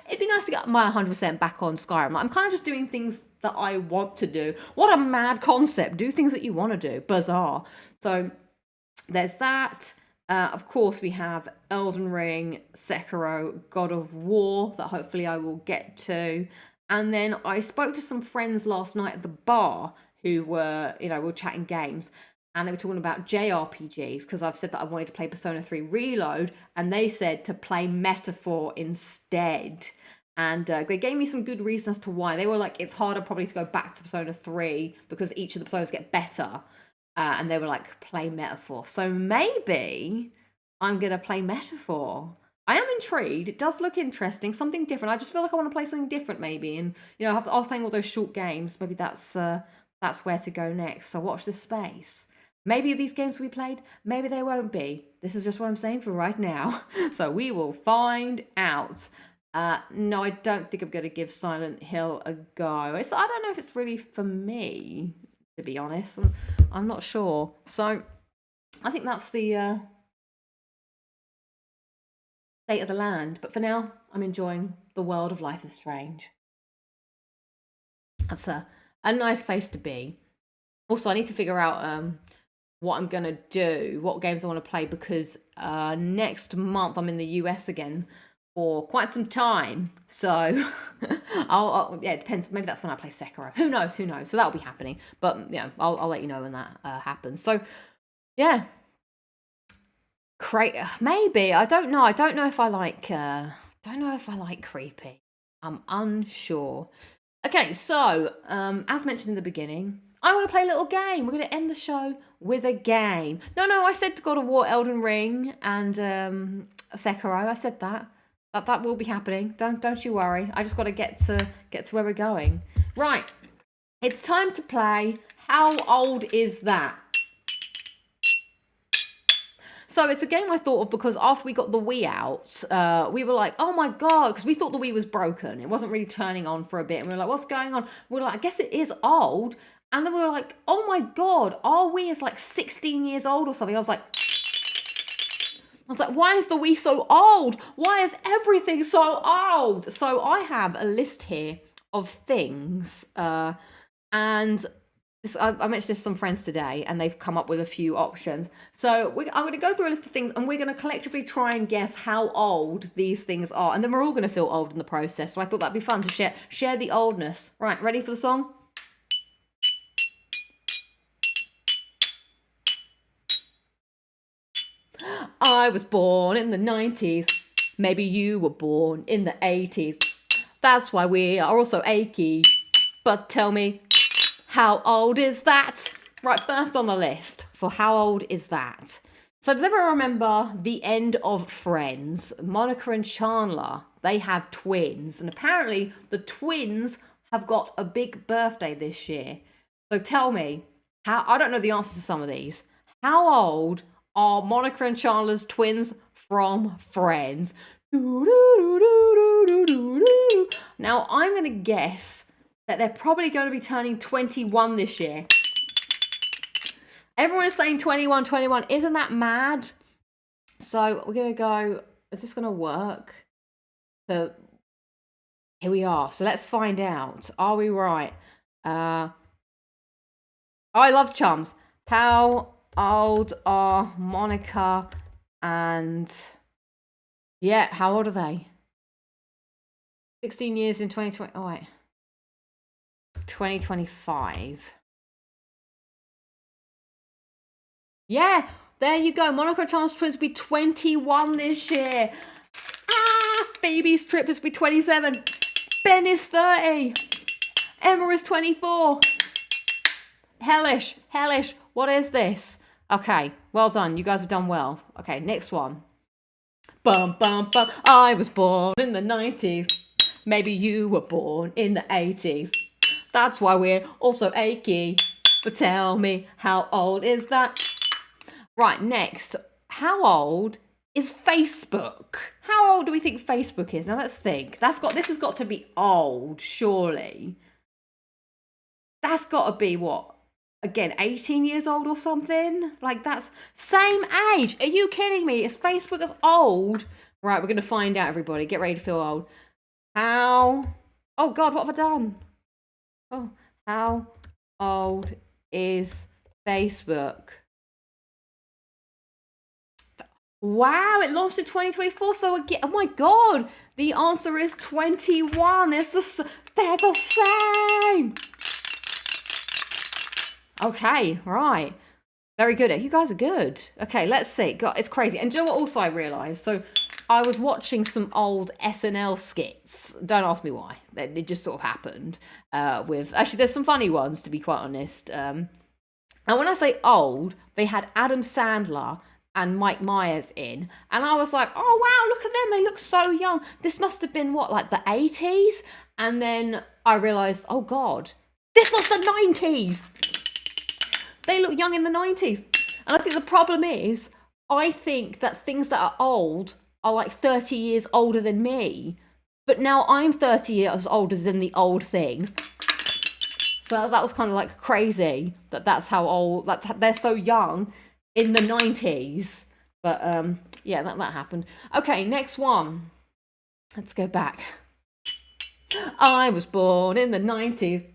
it'd be nice to get my 100% back on Skyrim. I'm kind of just doing things that I want to do. What a mad concept. Do things that you want to do. Bizarre. So there's that. Of course, we have Elden Ring, Sekiro, God of War, that hopefully I will get to. And then I spoke to some friends last night at the bar who were, we were chatting games. And they were talking about JRPGs, because I've said that I wanted to play Persona 3 Reload, and they said to play Metaphor instead. And they gave me some good reasons as to why. They were like, it's harder probably to go back to Persona 3 because each of the Personas get better. And they were like, play Metaphor. So maybe I'm going to play Metaphor. I am intrigued. It does look interesting, something different. I just feel like I want to play something different maybe. And, I was playing all those short games. Maybe that's where to go next. So watch this space. Maybe these games will be played, maybe they won't be. This is just what I'm saying for right now. So we will find out. No, I don't think I'm going to give Silent Hill a go. I don't know if it's really for me, to be honest. I'm not sure. So I think that's the state of the land. But for now, I'm enjoying the world of Life is Strange. That's a nice place to be. Also, I need to figure out what I'm going to do, what games I want to play, because next month I'm in the US again for quite some time. So, yeah, it depends. Maybe that's when I play Sekiro. Who knows? So that'll be happening. But, yeah, I'll let you know when that happens. So, yeah. Maybe. I don't know. I don't know if I like creepy. I'm unsure. Okay, so, as mentioned in the beginning, I want to play a little game. We're going to end the show with a game. No, I said God of War, Elden Ring, and Sekiro. I said that. That will be happening. Don't you worry. I just got to get to where we're going. Right. It's time to play How Old Is That? So it's a game I thought of because after we got the Wii out, we were like, oh my God, because we thought the Wii was broken. It wasn't really turning on for a bit. And we were like, what's going on? We were like, I guess it is old. And then we were like, oh my God, our Wii is like 16 years old or something. I was like, why is the Wii so old? Why is everything so old? So I have a list here of things, and I mentioned this to some friends today, and they've come up with a few options. So I'm going to go through a list of things, and we're going to collectively try and guess how old these things are, and then we're all going to feel old in the process. So I thought that'd be fun to share the oldness. Right, ready for the song? I was born in the 90s. Maybe you were born in the 80s. That's why we are also achy. But tell me, how old is that? Right, first on the list for how old is that? So does everyone remember the end of Friends? Monica and Chandler, they have twins. And apparently the twins have got a big birthday this year. So tell me, I don't know the answers to some of these. How old are Monica and Chandler's twins from Friends? Now I'm going to guess that they're probably going to be turning 21 this year. Everyone is saying 21. Isn't that mad? So we're going to go, is this going to work? So here we are. So let's find out. Are we right? I love chums. How old are Monica and... Yeah, how old are they? 16 years in 2020. Oh, wait. 2025. Yeah, there you go. Monica and Chandler's twins will be 21 this year. Phoebe's trip is be 27. Ben is 30. Emma is 24. Hellish. What is this? Okay, well done. You guys have done well. Okay, next one. Bum, bum, bum. I was born in the 90s. Maybe you were born in the 80s. That's why we're also achy. But tell me, how old is that? Right, next. How old is Facebook? How old do we think Facebook is? Now let's think. This has got to be old, surely. That's got to be what? Again, 18 years old or something? Like, that's same age. Are you kidding me? Is Facebook as old? Right, we're going to find out, everybody. Get ready to feel old. Oh, God, what have I done? Oh, how old is Facebook? Wow, it launched in 2024. So, again, oh my God, the answer is 21. They're the same. Okay, right. Very good. You guys are good. Okay, let's see. God, it's crazy. And do you know what also I realised? So I was watching some old SNL skits. Don't ask me why. It just sort of happened. Actually, there's some funny ones, to be quite honest. And when I say old, they had Adam Sandler and Mike Myers in. And I was like, oh, wow, look at them. They look so young. This must have been, what, like the 80s? And then I realised, oh, God, this was the 90s. They look young in the 90s. And I think the problem is, I think that things that are old are like 30 years older than me. But now I'm 30 years older than the old things. So that was kind of like crazy that's how old, they're so young in the 90s. But yeah, that happened. Okay, next one. Let's go back. I was born in the 90s.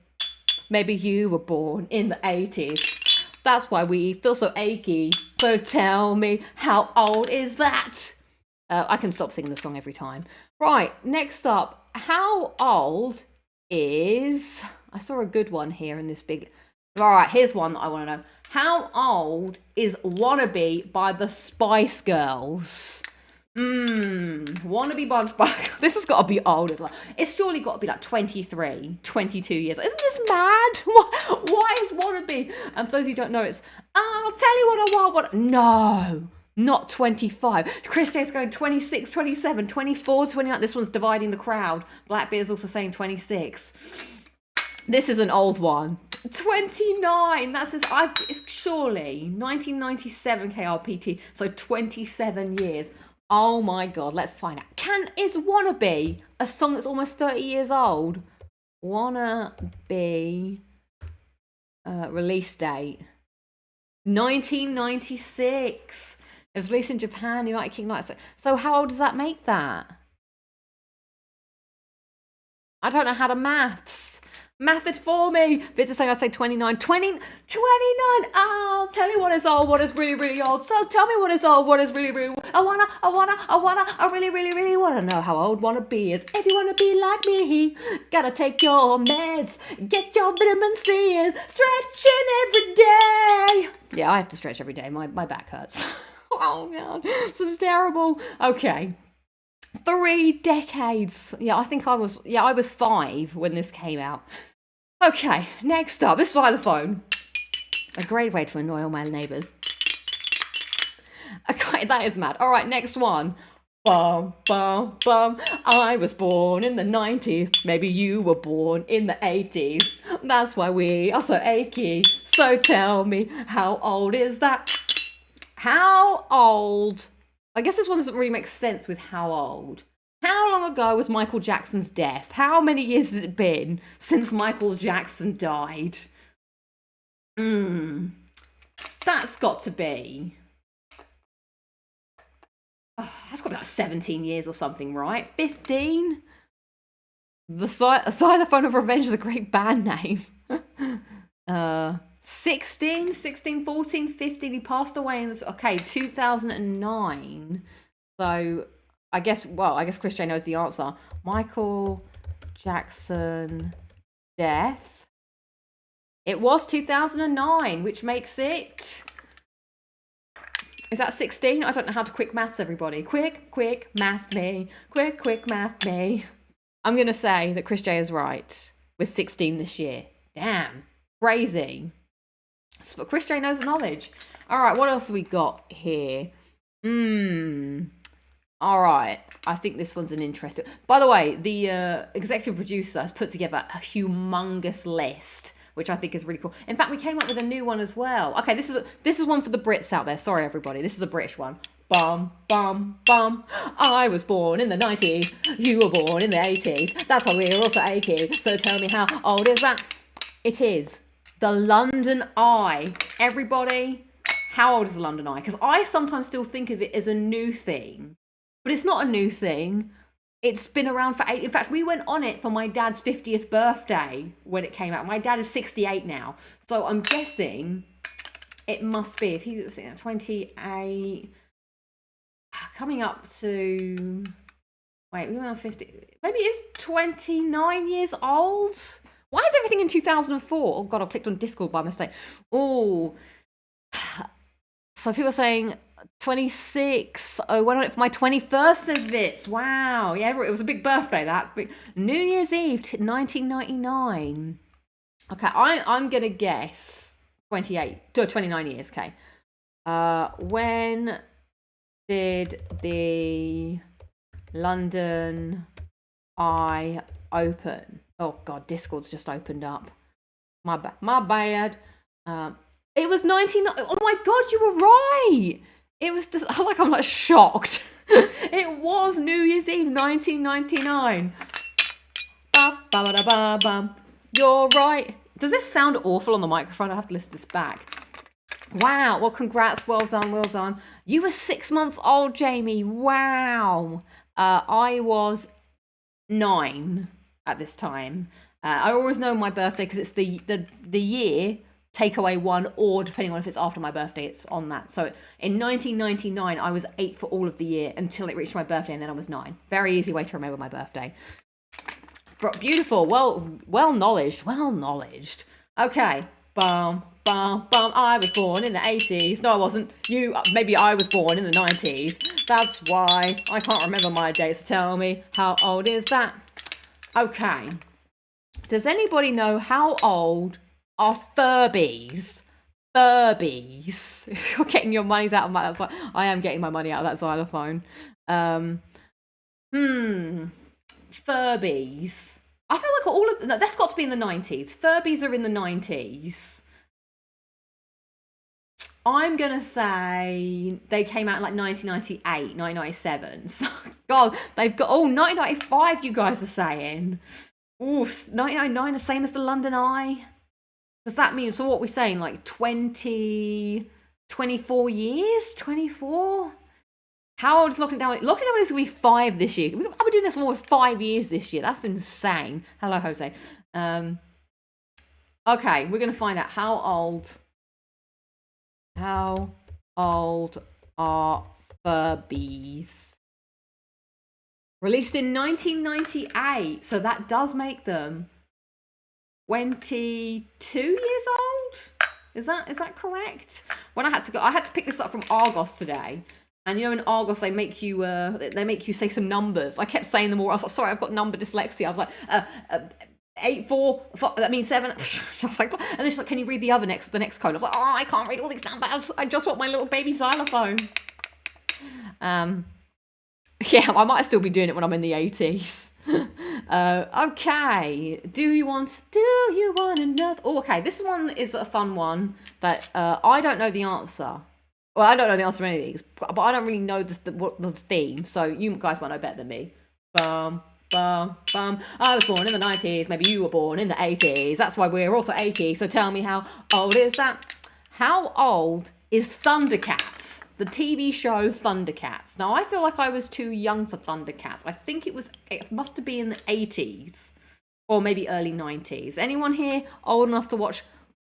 Maybe you were born in the 80s. That's why we feel so achy. So tell me, how old is that? I can stop singing the song every time. Right, next up. How old is... I saw a good one here in this big... All right, here's one that I want to know. How old is Wannabe by the Spice Girls? Wannabe Buds Back. This has got to be old as well. It's surely got to be like 23, 22 years. Isn't this mad? Why is Wannabe? And for those who don't know, it's, I'll tell you what I want. No, not 25. Chris J's going 26, 27, 24, 29. This one's dividing the crowd. Blackbeard's also saying 26. This is an old one. 29. That says it's surely 1997 KRPT. So 27 years. Oh my god, let's find out. Is Wannabe a song that's almost 30 years old? Wannabe release date 1996. It was released in Japan, United Kingdom. So how old does that make that? I don't know how to maths. Math it for me. Victor's saying I say 29. 29. I'll tell you what is old, what is really, really old. So tell me what is old, what is really, really. I really wanna know how old Wannabe is. If you wanna be like me, gotta take your meds, get your vitamin C in, stretching every day. Yeah, I have to stretch every day. My back hurts. Oh god, this is terrible. Okay. 3 decades. Yeah, I think I was 5 when this came out. Okay, next up, this Xylophone. A great way to annoy all my neighbours. Okay, that is mad. All right, next one. Bum, bum, bum. I was born in the 90s. Maybe you were born in the 80s. That's why we are so achy. So tell me, how old is that? How old? I guess this one doesn't really make sense with how old. How long ago was Michael Jackson's death? How many years has it been since Michael Jackson died? That's got to be... that's got to be like 17 years or something, right? 15? The Xylophone of Revenge is a great band name. 16, 14, 15. He passed away in 2009. So I guess Chris J knows the answer. Michael Jackson death. It was 2009, which makes it... Is that 16? I don't know how to quick maths, everybody. Quick math me. Quick math me. I'm going to say that Chris J is right with 16 this year. Damn. Crazy. But Chris J knows the knowledge. All right, what else have we got here? All right, I think this one's an interesting... By the way, the executive producer has put together a humongous list, which I think is really cool. In fact, we came up with a new one as well. Okay, this is one for the Brits out there. Sorry, everybody. This is a British one. Bum, bum, bum. I was born in the 90s. You were born in the 80s. That's why we're also achy. So tell me, how old is that? It is the London Eye. Everybody, how old is the London Eye? Because I sometimes still think of it as a new thing. But it's not a new thing. It's been around for 8. In fact, we went on it for my dad's 50th birthday when it came out. My dad is 68 now. So I'm guessing it must be, if he's 28, coming up to, wait, we went on 50. Maybe it's 29 years old? Why is everything in 2004? Oh God, I clicked on Discord by mistake. Oh, so people are saying 26. Oh, went on it for my 21st, says Vitz. Wow. Yeah, it was a big birthday, that. New Year's Eve, 1999. Okay, I'm going to guess 29 years, okay. When did the London Eye open? Oh God, Discord's just opened up. My bad. It was 19... Oh my God, you were right. It was just... I'm like shocked. It was New Year's Eve, 1999. Ba-ba-da-ba-bum. You're right. Does this sound awful on the microphone? I have to listen to this back. Wow. Well, congrats. Well done. You were 6 months old, Jamie. Wow. I was 9 at this time. I always know my birthday because it's the year... take away 1, or depending on if it's after my birthday, it's on that. So in 1999, I was 8 for all of the year until it reached my birthday, and then I was 9. Very easy way to remember my birthday. But beautiful. Well knowledged. Okay. bum, bum, bum. I was born in the 80s. No, I wasn't. Maybe I was born in the 90s. That's why I can't remember my dates. Tell me, how old is that? Okay. Does anybody know how old are Furbies? Furbies. You're getting your money's out of my... That's like, I am getting my money out of that xylophone. Furbies. I feel like all of... No, that's got to be in the 90s. Furbies are in the 90s. I'm going to say they came out in like 1998, 1997. So, God, they've got... Oh, 1995 you guys are saying. Oof, 1999, the same as the London Eye. Does that mean... So what are we saying? Like 24 years? 24? How old is Lockin Down? Lockin Down is going to be 5 this year. I've been doing this for over 5 years this year. That's insane. Hello, Jose. Okay, we're going to find out how old are Furbies? Released in 1998, so that does make them 22 years old. Is that correct? When I had to pick this up from Argos today. And you know, in Argos, they make you say some numbers. I kept saying them all. I was like, sorry, I've got number dyslexia. I was like, 8, 4, 5, that means 7. I was like, and then she's like, can you read the next code? I was like, oh, I can't read all these numbers. I just want my little baby xylophone. Yeah, I might still be doing it when I'm in the 80s. Okay. Do you want another? Oh, okay. This one is a fun one that I don't know the answer. Well, I don't know the answer to any of these, but I don't really know the theme, so you guys might know better than me. Bum, bum, bum. I was born in the 90s, maybe you were born in the 80s. That's why we're also 80, so tell me, how old is that? How old is Thundercats? The TV show Thundercats. Now, I feel like I was too young for Thundercats. I think it must have been in the 80s, or maybe early 90s. Anyone here old enough to watch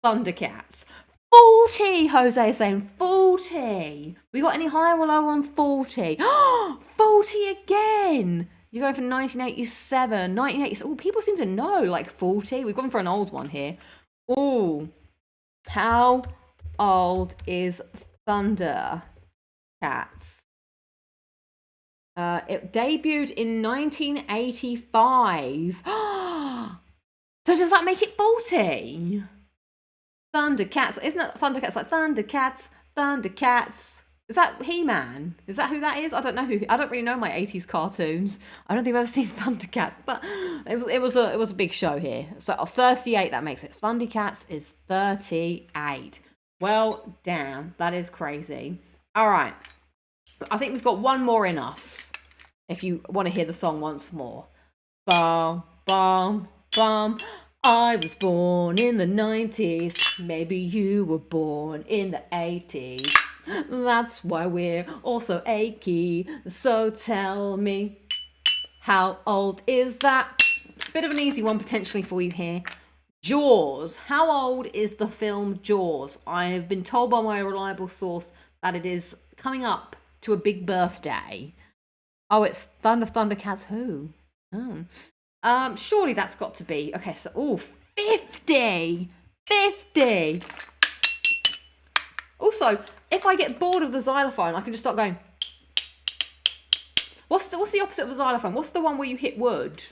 Thundercats? 40, Jose is saying 40. We got any higher or lower on 40? 40 again. You're going for 1987. 1980. Oh, people seem to know, like 40. We've gone for an old one here. Oh, how old is Thundercats? It debuted in 1985. So does that make it 40? Thundercats, isn't it? Thundercats like Thundercats. Is that He-Man? Is that who that is? I don't know who. I don't really know my 80s cartoons. I don't think I've ever seen Thundercats, but it was a big show here. So 38, that makes it. Thundercats is 38. Well, damn, that is crazy. All right, I think we've got one more in us. If you want to hear the song once more, bum bum bum. I was born in the 90s, maybe you were born in the 80s. That's why we're also achy, so tell me, how old is that? Bit of an easy one potentially for you here. Jaws. How old is the film Jaws? I've been told by my reliable source that it is coming up to a big birthday. Oh, it's Thundercats who? Oh. Surely that's got to be... Okay, so... 50! 50! Also, if I get bored of the xylophone, I can just start going... What's the opposite of a xylophone? What's the one where you hit wood?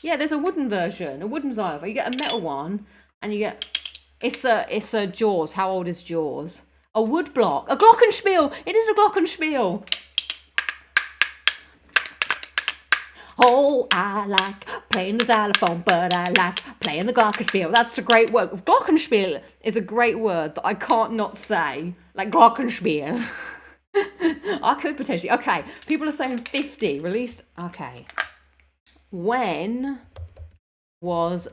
Yeah, there's a wooden version, a wooden xylophone. You get a metal one, and you get... It's a Jaws. How old is Jaws? A wood block. A glockenspiel. It is a glockenspiel. Oh, I like playing the xylophone, but I like playing the glockenspiel. That's a great word. Glockenspiel is a great word that I can't not say. Like glockenspiel. I could potentially. Okay, people are saying 50. Released. Okay. When was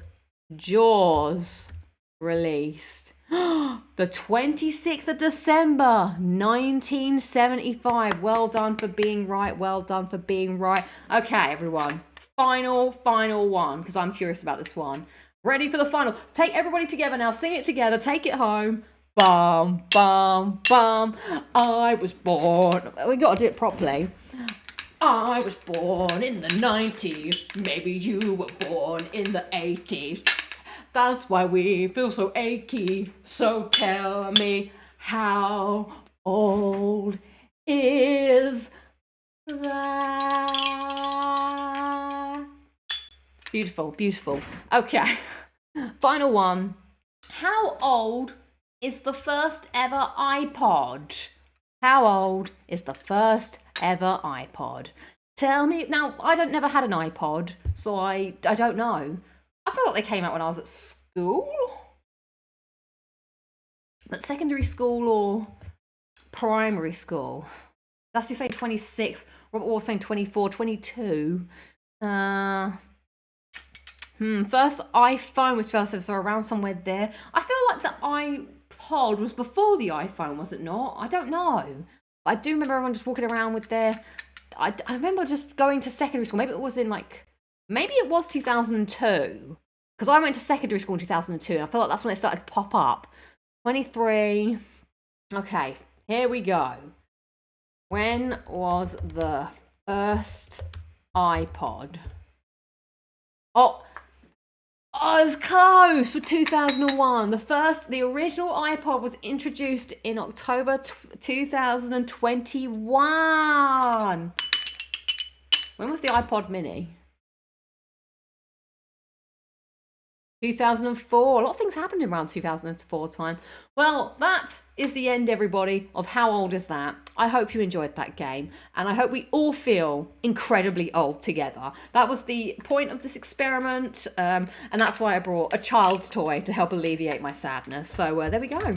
Jaws released? The 26th of December, 1975. Well done for being right. Well done for being right. Okay, everyone. Final one, because I'm curious about this one. Ready for the final. Take everybody together now. Sing it together. Take it home. Bum, bum, bum. I was born. We got to do it properly. I was born in the 90s. Maybe you were born in the 80s. That's why we feel so achy. So tell me, how old is that? Beautiful, beautiful. Okay, final one. How old is the first ever iPod? How old is the first ever iPod? Tell me. Now, I never had an iPod, so I don't know. I feel like they came out when I was at school. But secondary school or primary school? Dusty saying 26, Robert Wall saying 24, 22. First iPhone was 2007, so around somewhere there. I feel like the iPod was before the iPhone, was it not? I don't know. I do remember everyone just walking around with their... I remember just going to secondary school. Maybe it was 2002. Because I went to secondary school in 2002, and I feel like that's when it started to pop up. 23. Okay, here we go. When was the first iPod? Oh, I was close for 2001. The original iPod was introduced in October 2021. When was the iPod Mini? 2004. A lot of things happened around 2004 time. Well, that is the end, everybody, of How Old Is That? I hope you enjoyed that game, and I hope we all feel incredibly old together. That was the point of this experiment, and that's why I brought a child's toy to help alleviate my sadness. So there we go.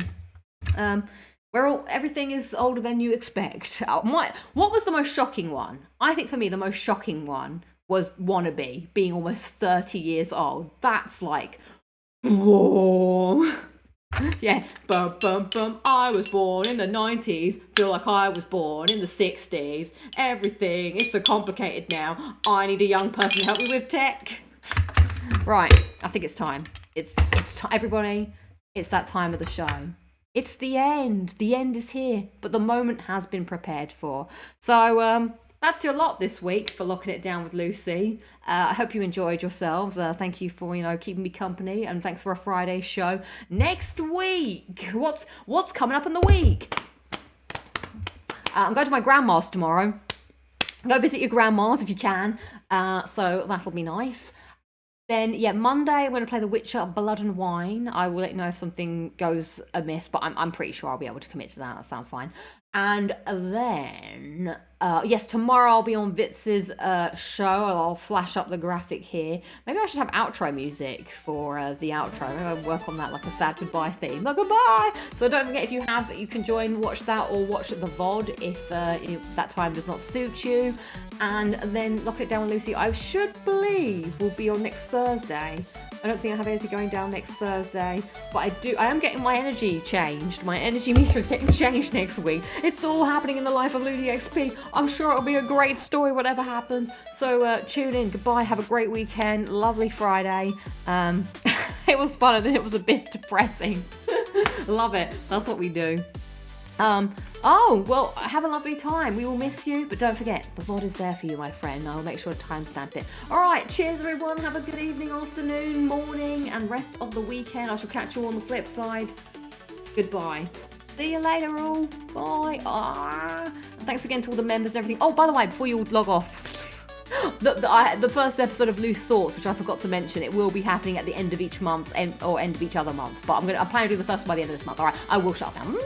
Everything is older than you expect. What was the most shocking one? I think for me, the most shocking one was Wannabe being almost 30 years old. That's like, whoa. Yeah, bum, bum, bum. I was born in the 90s. Feel like I was born in the 60s. Everything is so complicated now. I need a young person to help me with tech. Right, I think it's time. It's time, everybody. It's that time of the show. It's the end. The end is here, but the moment has been prepared for. So, that's your lot this week for Locking It Down with Lucy. I hope you enjoyed yourselves. Thank you for, keeping me company, and thanks for a Friday show. Next week, what's coming up in the week? I'm going to my grandma's tomorrow. Go visit your grandma's if you can. So that'll be nice. Then, Monday I'm going to play The Witcher Blood and Wine. I will let you know if something goes amiss, but I'm pretty sure I'll be able to commit to that. That sounds fine. And then, tomorrow I'll be on Vitz's show. I'll flash up the graphic here. Maybe I should have outro music for the outro. Maybe I'll work on that, like a sad goodbye theme. Like goodbye! So don't forget, if you have that, you can join, watch that, or watch the VOD if that time does not suit you. And then Lock It Down with Lucy, I should believe, will be on next Thursday. I don't think I have anything going down next Thursday, but I am getting my energy changed. My energy meter is getting changed next week. It's all happening in the life of LudiXP. I'm sure it'll be a great story, whatever happens. So tune in. Goodbye. Have a great weekend. Lovely Friday. It was fun, and then it was a bit depressing. Love it. That's what we do. Have a lovely time. We will miss you, but don't forget, the VOD is there for you, my friend. I'll make sure to timestamp it. All right, cheers, everyone. Have a good evening, afternoon, morning, and rest of the weekend. I shall catch you on the flip side. Goodbye. See you later, all. Bye. And thanks again to all the members and everything. Oh, by the way, before you all log off, the first episode of Loose Thoughts, which I forgot to mention, it will be happening at the end of each month or end of each other month. But I'm planning to do the first one by the end of this month. All right, I will shut down.